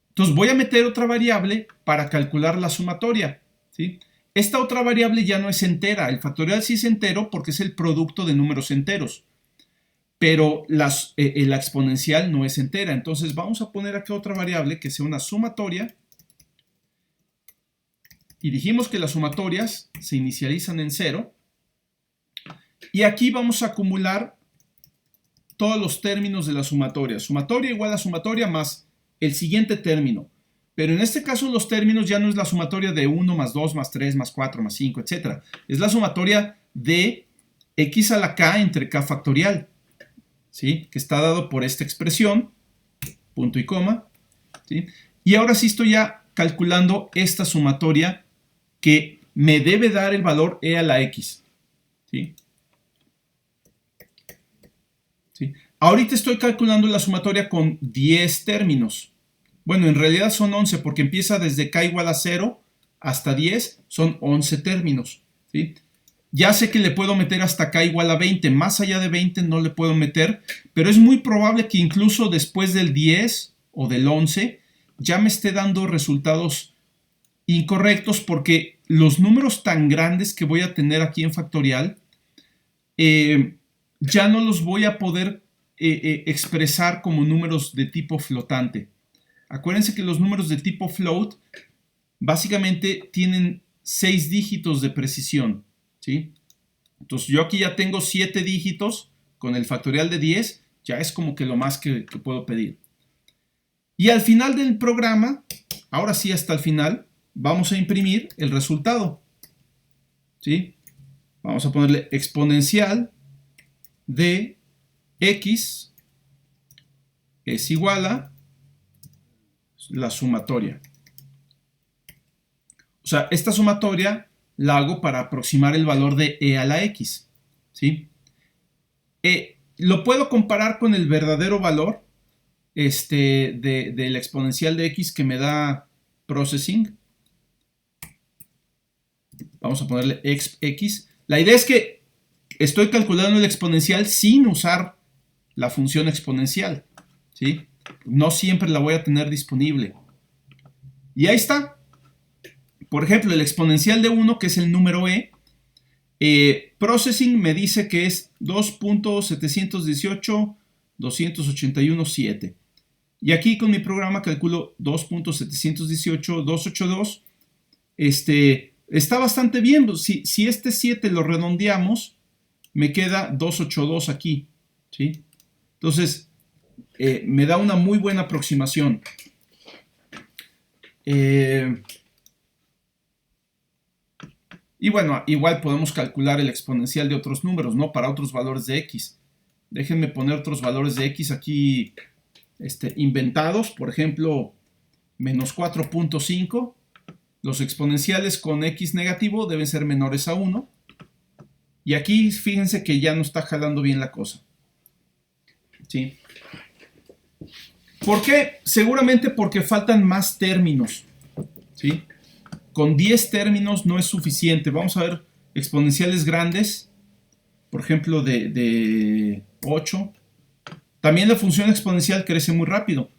Entonces voy a meter otra variable para calcular la sumatoria, ¿sí? Esta otra variable ya no es entera. El factorial sí es entero porque es el producto de números enteros, pero la exponencial no es entera. Entonces vamos a poner aquí otra variable que sea una sumatoria. Y dijimos que las sumatorias se inicializan en 0. Y aquí vamos a acumular todos los términos de la sumatoria. Sumatoria igual a sumatoria más el siguiente término. Pero en este caso los términos ya no es la sumatoria de 1 más 2 más 3 más 4 más 5, etc. Es la sumatoria de x a la k entre k factorial, ¿sí? Que está dado por esta expresión, punto y coma, ¿sí? Y ahora sí estoy ya calculando esta sumatoria que me debe dar el valor e a la x, ¿sí? ¿Sí? Ahorita estoy calculando la sumatoria con 10 términos. Bueno, en realidad son 11 porque empieza desde k igual a 0 hasta 10, son 11 términos, ¿sí? Ya sé que le puedo meter hasta k igual a 20, más allá de 20 no le puedo meter, pero es muy probable que incluso después del 10 o del 11 ya me esté dando resultados incorrectos porque los números tan grandes que voy a tener aquí en factorial ya no los voy a poder expresar como números de tipo flotante. Acuérdense que los números de tipo float básicamente tienen 6 dígitos de precisión, ¿sí? Entonces yo aquí ya tengo 7 dígitos con el factorial de 10, ya es como que lo más que puedo pedir. Y al final del programa, ahora sí hasta el final, vamos a imprimir el resultado. ¿Sí? Vamos a ponerle exponencial de x es igual a la sumatoria. O sea, esta sumatoria la hago para aproximar el valor de e a la x. ¿Sí? Lo puedo comparar con el verdadero valor de la exponencial de x que me da processing. Vamos a ponerle x. La idea es que estoy calculando el exponencial sin usar la función exponencial. ¿Sí? No siempre la voy a tener disponible. Y ahí está. Por ejemplo, el exponencial de 1, que es el número processing me dice que es 2.718.281.7. Y aquí con mi programa calculo 2.718.282. Está bastante bien. Si este 7 lo redondeamos, me queda 282 aquí. ¿Sí? Entonces, me da una muy buena aproximación. Y bueno, igual podemos calcular el exponencial de otros números, ¿no? Para otros valores de x. Déjenme poner otros valores de x aquí inventados. Por ejemplo, menos 4.5. Los exponenciales con x negativo deben ser menores a 1. Y aquí fíjense que ya no está jalando bien la cosa. ¿Sí? ¿Por qué? Seguramente porque faltan más términos. ¿Sí? Con 10 términos no es suficiente. Vamos a ver exponenciales grandes. Por ejemplo, de 8. También la función exponencial crece muy rápido.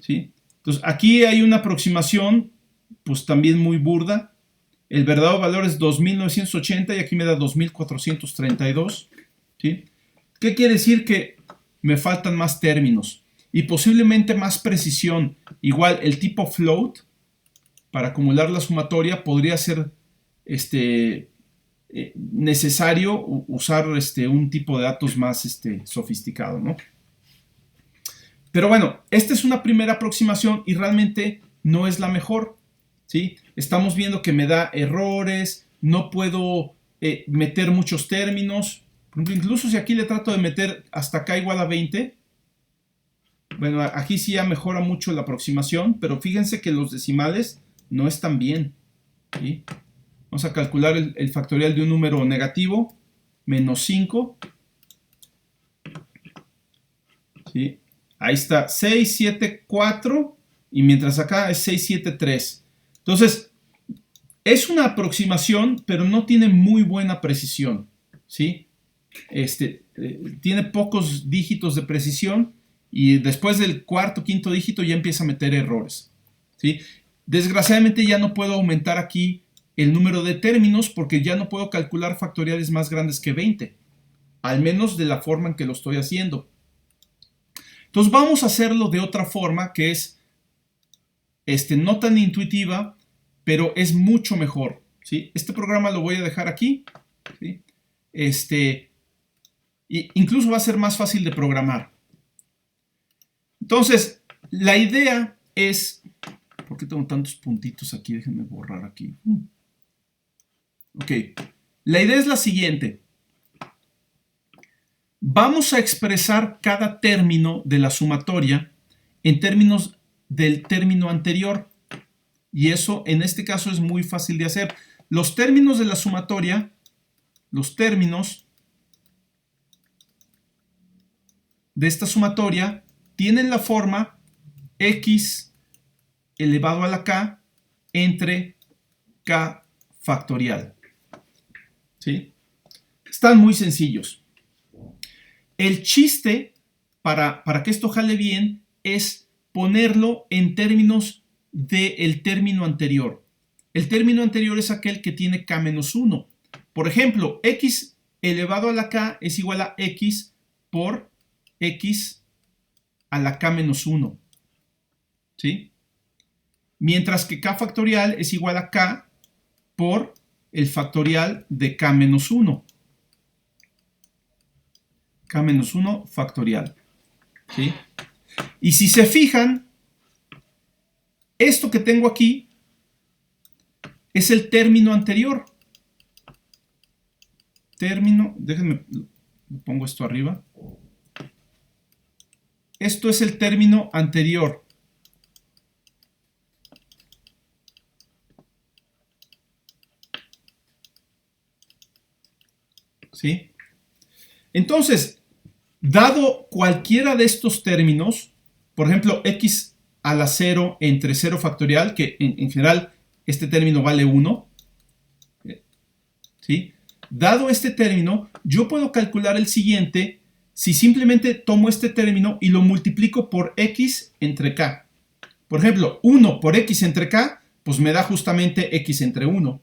¿Sí? Entonces, aquí hay una aproximación, pues también muy burda. El verdadero valor es 2.980 y aquí me da 2.432. ¿Sí? ¿Qué quiere decir? Que me faltan más términos y posiblemente más precisión. Igual el tipo float para acumular la sumatoria podría ser necesario usar un tipo de datos más sofisticado, ¿no? Pero bueno, esta es una primera aproximación y realmente no es la mejor. ¿Sí? Estamos viendo que me da errores, no puedo meter muchos términos. Por ejemplo, incluso si aquí le trato de meter hasta acá igual a 20, bueno, aquí sí ya mejora mucho la aproximación, pero fíjense que los decimales no están bien. ¿Sí? Vamos a calcular el factorial de un número negativo, menos 5. ¿Sí? Ahí está, 6, 7, 4, y mientras acá es 6, 7, 3. Entonces, es una aproximación, pero no tiene muy buena precisión. ¿Sí? Tiene pocos dígitos de precisión y después del cuarto, quinto dígito ya empieza a meter errores. ¿Sí? Desgraciadamente ya no puedo aumentar aquí el número de términos porque ya no puedo calcular factoriales más grandes que 20, al menos de la forma en que lo estoy haciendo. Entonces vamos a hacerlo de otra forma que es no tan intuitiva, pero es mucho mejor. ¿Sí? Este programa lo voy a dejar aquí. ¿Sí? Incluso va a ser más fácil de programar. Entonces, la idea es... ¿Por qué tengo tantos puntitos aquí? Déjenme borrar aquí. Ok. La idea es la siguiente. Vamos a expresar cada término de la sumatoria en términos del término anterior. Y eso, en este caso, es muy fácil de hacer. Los términos de la sumatoria, los términos de esta sumatoria tienen la forma x elevado a la k entre k factorial. ¿Sí? Están muy sencillos. El chiste para que esto jale bien es ponerlo en términos del término anterior. El término anterior es aquel que tiene k-1. Por ejemplo, x elevado a la k es igual a x por x a la k-1. ¿Sí? Mientras que k factorial es igual a k por el factorial de k-1. k menos 1 factorial. ¿Sí? Y si se fijan, esto que tengo aquí es el término anterior. Déjenme, pongo esto arriba. Esto es el término anterior. ¿Sí? Entonces, dado cualquiera de estos términos, por ejemplo, x a la 0 entre 0 factorial, que en general este término vale 1, ¿sí? Dado este término, yo puedo calcular el siguiente si simplemente tomo este término y lo multiplico por x entre k. Por ejemplo, 1 por x entre k, pues me da justamente x entre 1,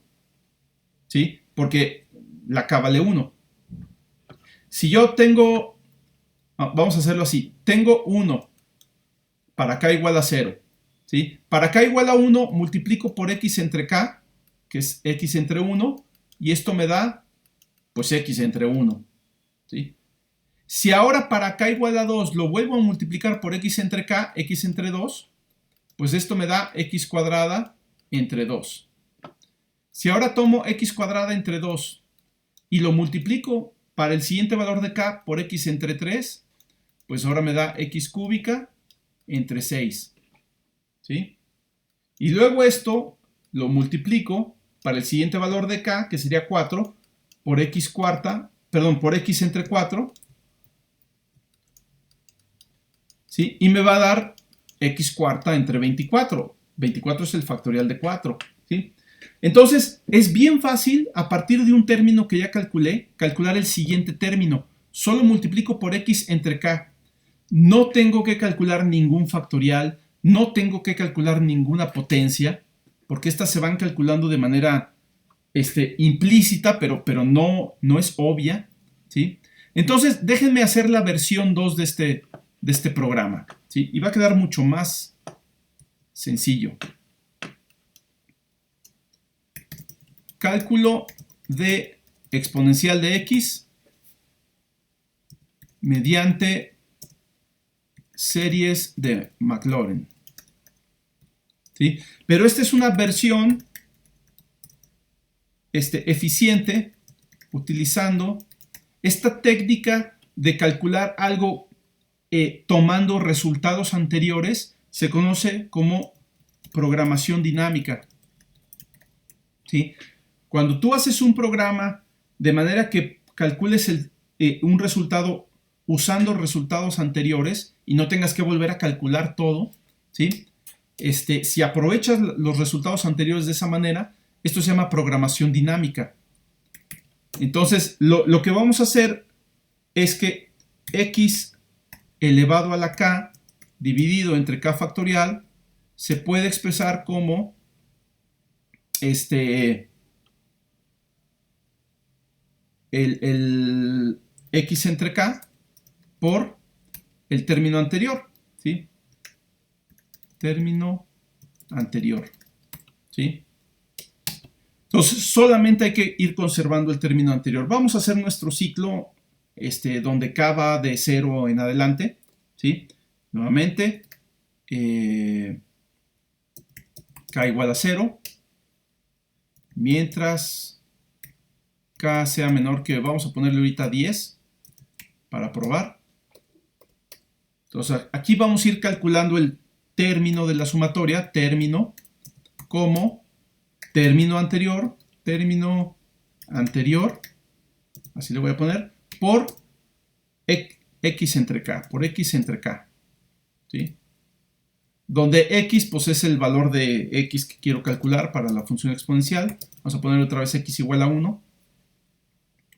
¿sí? Porque la k vale 1. Si yo tengo, vamos a hacerlo así, tengo 1 para k igual a 0, ¿sí? Para k igual a 1 multiplico por x entre k, que es x entre 1, y esto me da, pues, x entre 1, ¿sí? Si ahora para k igual a 2 lo vuelvo a multiplicar por x entre k, x entre 2, pues esto me da x cuadrada entre 2. Si ahora tomo x cuadrada entre 2 y lo multiplico para el siguiente valor de k por x entre 3, pues ahora me da x cúbica entre 6. ¿Sí? Y luego esto lo multiplico para el siguiente valor de k, que sería 4, por x cuarta, perdón, por x entre 4. ¿Sí? Y me va a dar x cuarta entre 24. 24 es el factorial de 4. ¿Sí? Entonces, es bien fácil, a partir de un término que ya calculé, calcular el siguiente término. Solo multiplico por x entre k. No tengo que calcular ningún factorial, no tengo que calcular ninguna potencia, porque estas se van calculando de manera implícita, pero no es obvia. ¿Sí? Entonces, déjenme hacer la versión 2 de este programa. ¿Sí? Y va a quedar mucho más sencillo. Cálculo de exponencial de x mediante series de Maclaurin. ¿Sí? Pero esta es una versión eficiente utilizando esta técnica de calcular algo tomando resultados anteriores. Se conoce como programación dinámica. ¿Sí? Cuando tú haces un programa de manera que calcules un resultado usando resultados anteriores y no tengas que volver a calcular todo, ¿sí? Si aprovechas los resultados anteriores de esa manera, esto se llama programación dinámica. Entonces, lo que vamos a hacer es que x elevado a la k dividido entre k factorial se puede expresar como el x entre k por el término anterior, ¿sí? Término anterior, ¿sí? Entonces, solamente hay que ir conservando el término anterior. Vamos a hacer nuestro ciclo donde k va de 0 en adelante, ¿sí? Nuevamente, k igual a 0, mientras k sea menor que, vamos a ponerle ahorita 10 para probar. Entonces, aquí vamos a ir calculando el término de la sumatoria, término, como término anterior, así le voy a poner, por x entre k, ¿sí? Donde x pues es el valor de x que quiero calcular para la función exponencial. Vamos a poner otra vez x igual a 1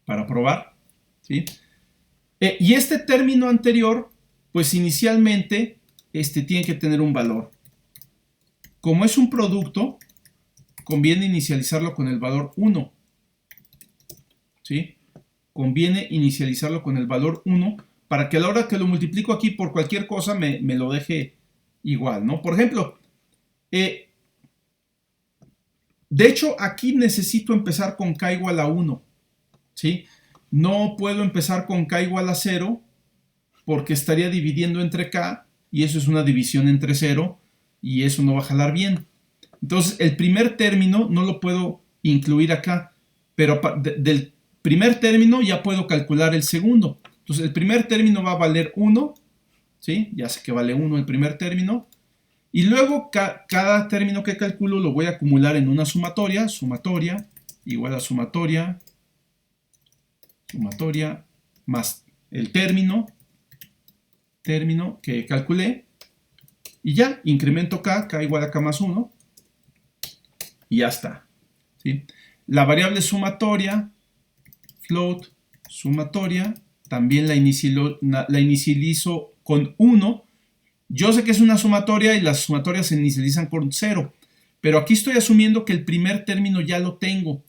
para probar, ¿sí? Y este término anterior, pues inicialmente tiene que tener un valor. Como es un producto, conviene inicializarlo con el valor 1, ¿sí? Conviene inicializarlo con el valor 1 para que a la hora que lo multiplico aquí por cualquier cosa me lo deje igual, ¿no? Por ejemplo, de hecho aquí necesito empezar con k igual a 1, ¿sí? No puedo empezar con k igual a 0 porque estaría dividiendo entre k y eso es una división entre 0 y eso no va a jalar bien. Entonces el primer término no lo puedo incluir acá, pero del primer término ya puedo calcular el segundo. Entonces el primer término va a valer 1, ¿sí? Ya sé que vale 1 el primer término. Y luego cada término que calculo lo voy a acumular en una sumatoria, sumatoria, igual a sumatoria, sumatoria, más el término que calculé, y ya, incremento k igual a k más 1, y ya está, ¿sí? La variable sumatoria, float sumatoria, también la inicializo con 1. Yo sé que es una sumatoria y las sumatorias se inicializan con 0, pero aquí estoy asumiendo que el primer término ya lo tengo.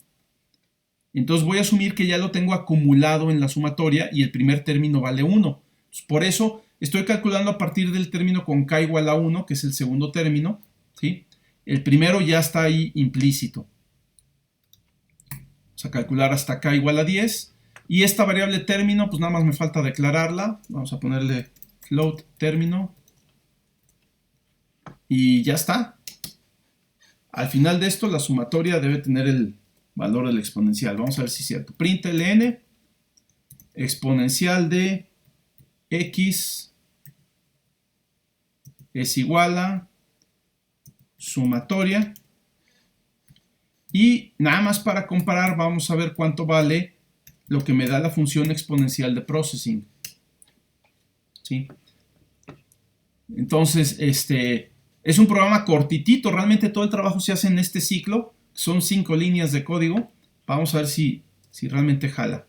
Entonces voy a asumir que ya lo tengo acumulado en la sumatoria y el primer término vale 1. Por eso estoy calculando a partir del término con k igual a 1, que es el segundo término, ¿sí? El primero ya está ahí implícito. Vamos a calcular hasta k igual a 10. Y esta variable término, pues nada más me falta declararla. Vamos a ponerle float término. Y ya está. Al final de esto, la sumatoria debe tener el valor del exponencial. Vamos a ver si es cierto. Println exponencial de x es igual a sumatoria. Y nada más para comparar, vamos a ver cuánto vale lo que me da la función exponencial de processing. ¿Sí? Entonces, es un programa cortitito. Realmente todo el trabajo se hace en este ciclo. Son 5 líneas de código. Vamos a ver si realmente jala.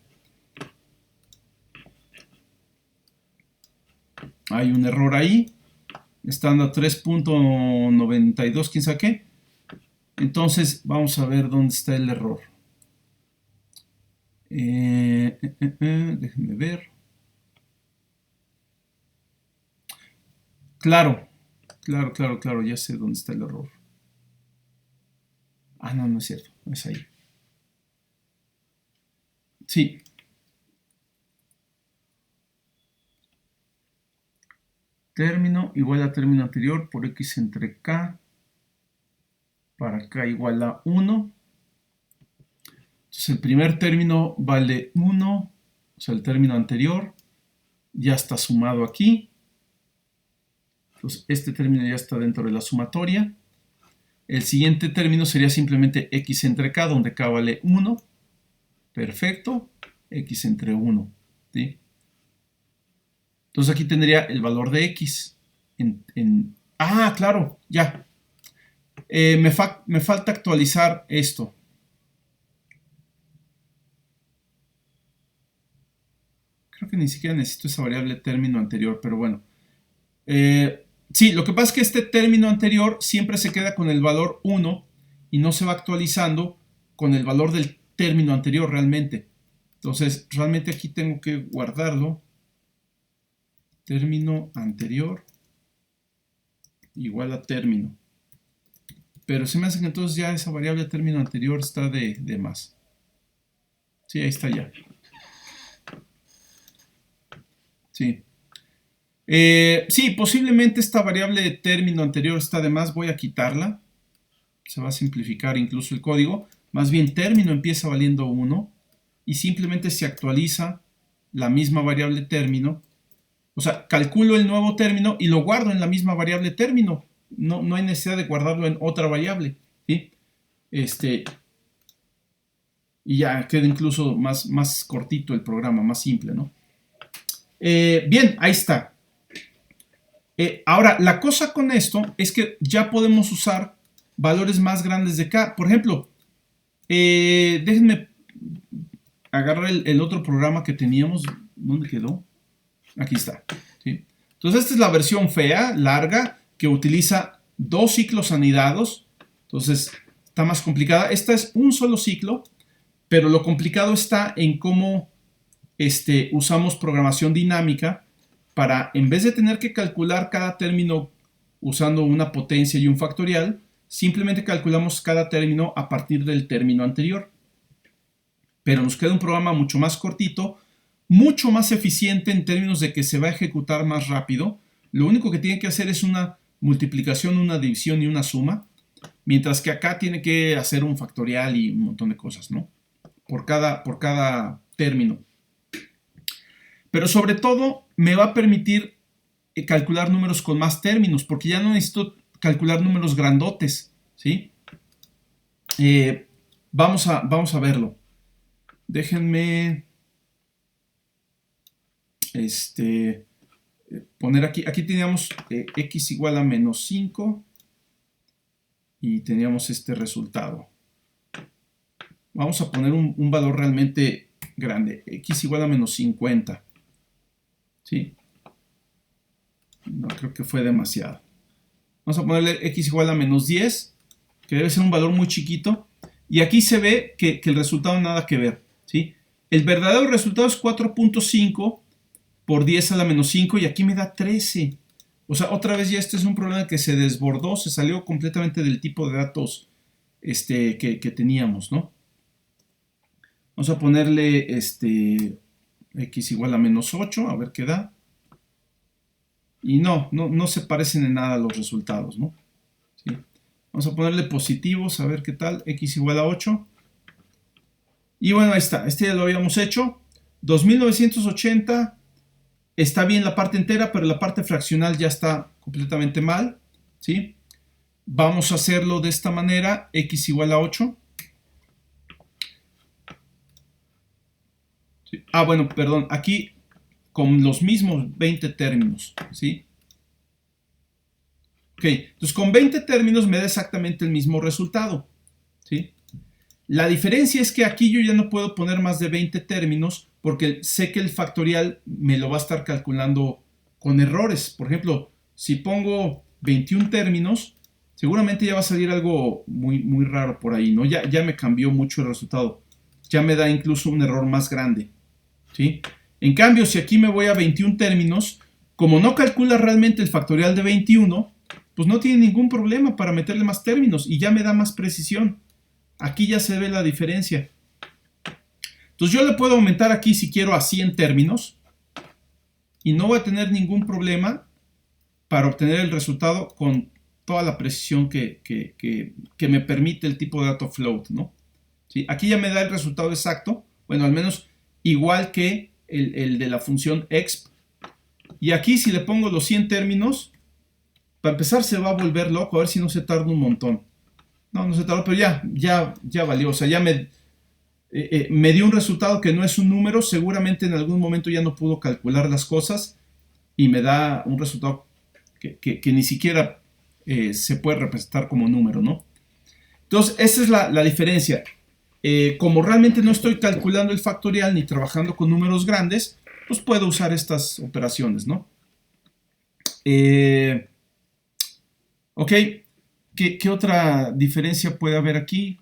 Hay un error ahí. Estando a 3.92, quién sabe qué. Entonces, vamos a ver dónde está el error. Déjenme ver. Claro, ya sé dónde está el error. Ah, no, no es cierto, no es ahí. Sí. Término igual a término anterior por x entre k para k igual a 1. Entonces el primer término vale 1, o sea, el término anterior ya está sumado aquí. Entonces este término ya está dentro de la sumatoria. El siguiente término sería simplemente x entre k, donde k vale 1. Perfecto. X entre 1. ¿Sí? Entonces aquí tendría el valor de x. Ah, claro, ya. Me falta actualizar esto. Creo que ni siquiera necesito esa variable término anterior, pero bueno. Sí, lo que pasa es que este término anterior siempre se queda con el valor 1 y no se va actualizando con el valor del término anterior realmente. Entonces, realmente aquí tengo que guardarlo. Término anterior igual a término. Pero se me hace que entonces ya esa variable término anterior está de más. Sí, ahí está ya. Sí. Sí, posiblemente esta variable de término anterior está de más. Voy a quitarla. Se va a simplificar incluso el código. Más bien, término empieza valiendo 1 y simplemente se actualiza la misma variable término. O sea, calculo el nuevo término y lo guardo en la misma variable término. No hay necesidad de guardarlo en otra variable. ¿Sí? Y ya queda incluso más cortito el programa, más simple, ¿no? Bien, ahí está. Ahora, la cosa con esto es que ya podemos usar valores más grandes de k. Por ejemplo, déjenme agarrar el otro programa que teníamos. ¿Dónde quedó? Aquí está. ¿Sí? Entonces, esta es la versión fea, larga, que utiliza 2 ciclos anidados. Entonces, está más complicada. Esta es un solo ciclo, pero lo complicado está en cómo usamos programación dinámica para, en vez de tener que calcular cada término usando una potencia y un factorial, simplemente calculamos cada término a partir del término anterior. Pero nos queda un programa mucho más cortito mucho más eficiente en términos de que se va a ejecutar más rápido. Lo único que tiene que hacer es una multiplicación, una división y una suma, mientras que acá tiene que hacer un factorial y un montón de cosas, ¿no? Por cada término. Pero sobre todo me va a permitir calcular números con más términos, porque ya no necesito calcular números grandotes, ¿sí? Vamos a verlo. Déjenme poner aquí teníamos x igual a menos 5 y teníamos este resultado. Vamos a poner un valor realmente grande, x igual a menos 50. ¿Sí? No, creo que fue demasiado. Vamos a ponerle x igual a menos 10, que debe ser un valor muy chiquito. Y aquí se ve que el resultado nada que ver, ¿sí? El verdadero resultado es 4.5 por 10 a la menos 5 y aquí me da 13. O sea, otra vez ya este es un problema que se desbordó, se salió completamente del tipo de datos que teníamos, ¿no? Vamos a ponerle x igual a menos 8, a ver qué da. Y no se parecen en nada los resultados, ¿no? ¿Sí? Vamos a ponerle positivos, a ver qué tal, x igual a 8. Y bueno, ahí está, este ya lo habíamos hecho. 2980, está bien la parte entera, pero la parte fraccional ya está completamente mal, ¿sí? Vamos a hacerlo de esta manera, x igual a 8. ¿Sí? Ah, bueno, perdón, aquí con los mismos 20 términos, ¿sí? Ok, entonces con 20 términos me da exactamente el mismo resultado, ¿sí? La diferencia es que aquí yo ya no puedo poner más de 20 términos porque sé que el factorial me lo va a estar calculando con errores. Por ejemplo, si pongo 21 términos, seguramente ya va a salir algo muy, muy raro por ahí, ¿no? Ya me cambió mucho el resultado. Ya me da incluso un error más grande, ¿sí? En cambio, si aquí me voy a 21 términos, como no calcula realmente el factorial de 21, pues no tiene ningún problema para meterle más términos y ya me da más precisión. Aquí ya se ve la diferencia. Entonces yo le puedo aumentar aquí si quiero a 100 términos y no voy a tener ningún problema para obtener el resultado con toda la precisión que me permite el tipo de dato float, ¿no? ¿Sí? Aquí ya me da el resultado exacto, bueno, al menos igual que el de la función exp. Y aquí si le pongo los 100 términos, para empezar se va a volver loco, a ver si no se tarda un montón. No se tardó, pero ya valió, o sea, ya me dio un resultado que no es un número, seguramente en algún momento ya no pudo calcular las cosas y me da un resultado que ni siquiera se puede representar como número, ¿no? Entonces, esa es la diferencia. Como realmente no estoy calculando el factorial ni trabajando con números grandes, pues puedo usar estas operaciones, ¿no? Ok, ¿qué otra diferencia puede haber aquí?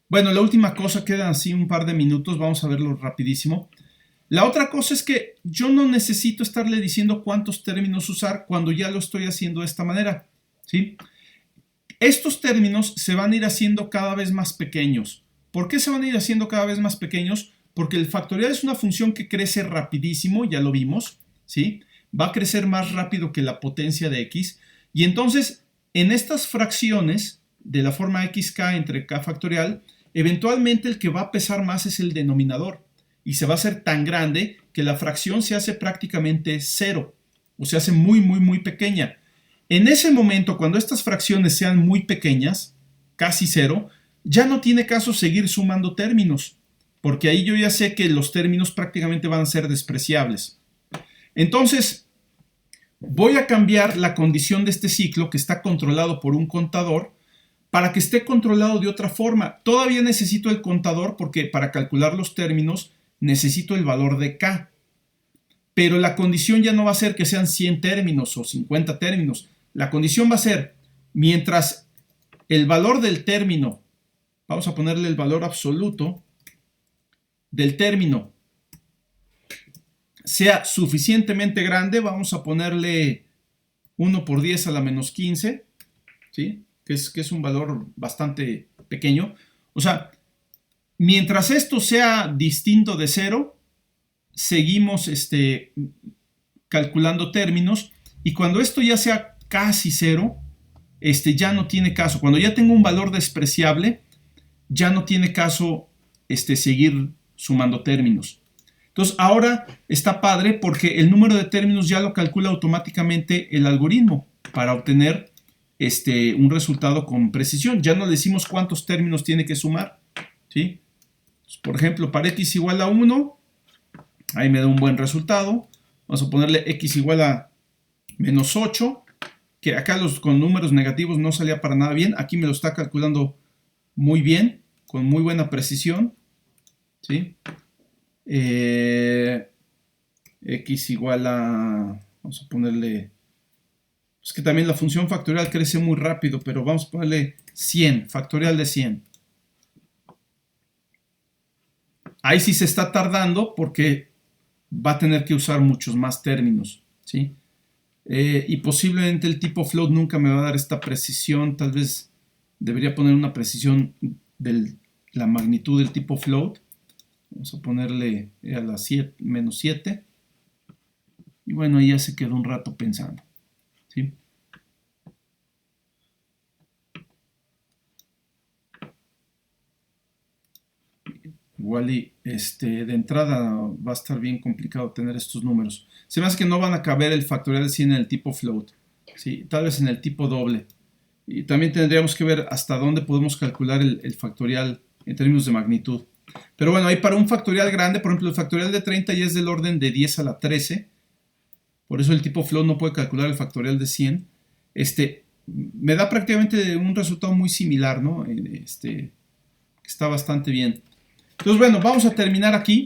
Bueno, la última cosa, quedan así un par de minutos, vamos a verlo rapidísimo. La otra cosa es que yo no necesito estarle diciendo cuántos términos usar cuando ya lo estoy haciendo de esta manera, ¿sí? Estos términos se van a ir haciendo cada vez más pequeños. ¿Por qué se van a ir haciendo cada vez más pequeños? Porque el factorial es una función que crece rapidísimo, ya lo vimos, ¿sí? Va a crecer más rápido que la potencia de x. Y entonces, en estas fracciones de la forma xk entre k factorial, eventualmente el que va a pesar más es el denominador. Y se va a hacer tan grande que la fracción se hace prácticamente cero. O se hace muy, muy, muy pequeña. En ese momento, cuando estas fracciones sean muy pequeñas, casi cero, ya no tiene caso seguir sumando términos, porque ahí yo ya sé que los términos prácticamente van a ser despreciables. Entonces, voy a cambiar la condición de este ciclo, que está controlado por un contador, para que esté controlado de otra forma. Todavía necesito el contador porque para calcular los términos necesito el valor de k. Pero la condición ya no va a ser que sean 100 términos o 50 términos. La condición va a ser, mientras el valor del término, vamos a ponerle el valor absoluto del término, sea suficientemente grande, vamos a ponerle 1 por 10 a la menos 15, ¿sí? que es un valor bastante pequeño. O sea, Mientras esto sea distinto de 0, seguimos calculando términos, y cuando esto ya sea casi 0, ya no tiene caso. Cuando ya tengo un valor despreciable, ya no tiene caso seguir sumando términos. Entonces ahora está padre porque el número de términos ya lo calcula automáticamente el algoritmo para obtener un resultado con precisión. Ya no le decimos cuántos términos tiene que sumar, ¿sí? Entonces, por ejemplo, para x igual a 1, ahí me da un buen resultado. Vamos a ponerle x igual a menos 8, que acá con números negativos no salía para nada bien. Aquí me lo está calculando muy bien, con muy buena precisión, ¿sí? X igual a, vamos a ponerle, es que también la función factorial crece muy rápido, pero vamos a ponerle 100, factorial de 100. Ahí sí se está tardando porque va a tener que usar muchos más términos, ¿sí? Y posiblemente el tipo float nunca me va a dar esta precisión. Tal vez debería poner una precisión de la magnitud del tipo float. Vamos a ponerle a la menos 7. Y bueno, ahí ya se quedó un rato pensando, ¿sí? Igual y de entrada va a estar bien complicado tener estos números. Se me hace que no van a caber el factorial de 100 en el tipo float, ¿sí? Tal vez en el tipo doble. Y también tendríamos que ver hasta dónde podemos calcular el factorial en términos de magnitud. Pero bueno, ahí para un factorial grande, por ejemplo, el factorial de 30 ya es del orden de 10 a la 13. Por eso el tipo float no puede calcular el factorial de 100. Me da prácticamente un resultado muy similar, ¿no? Está bastante bien. Entonces, bueno, vamos a terminar aquí.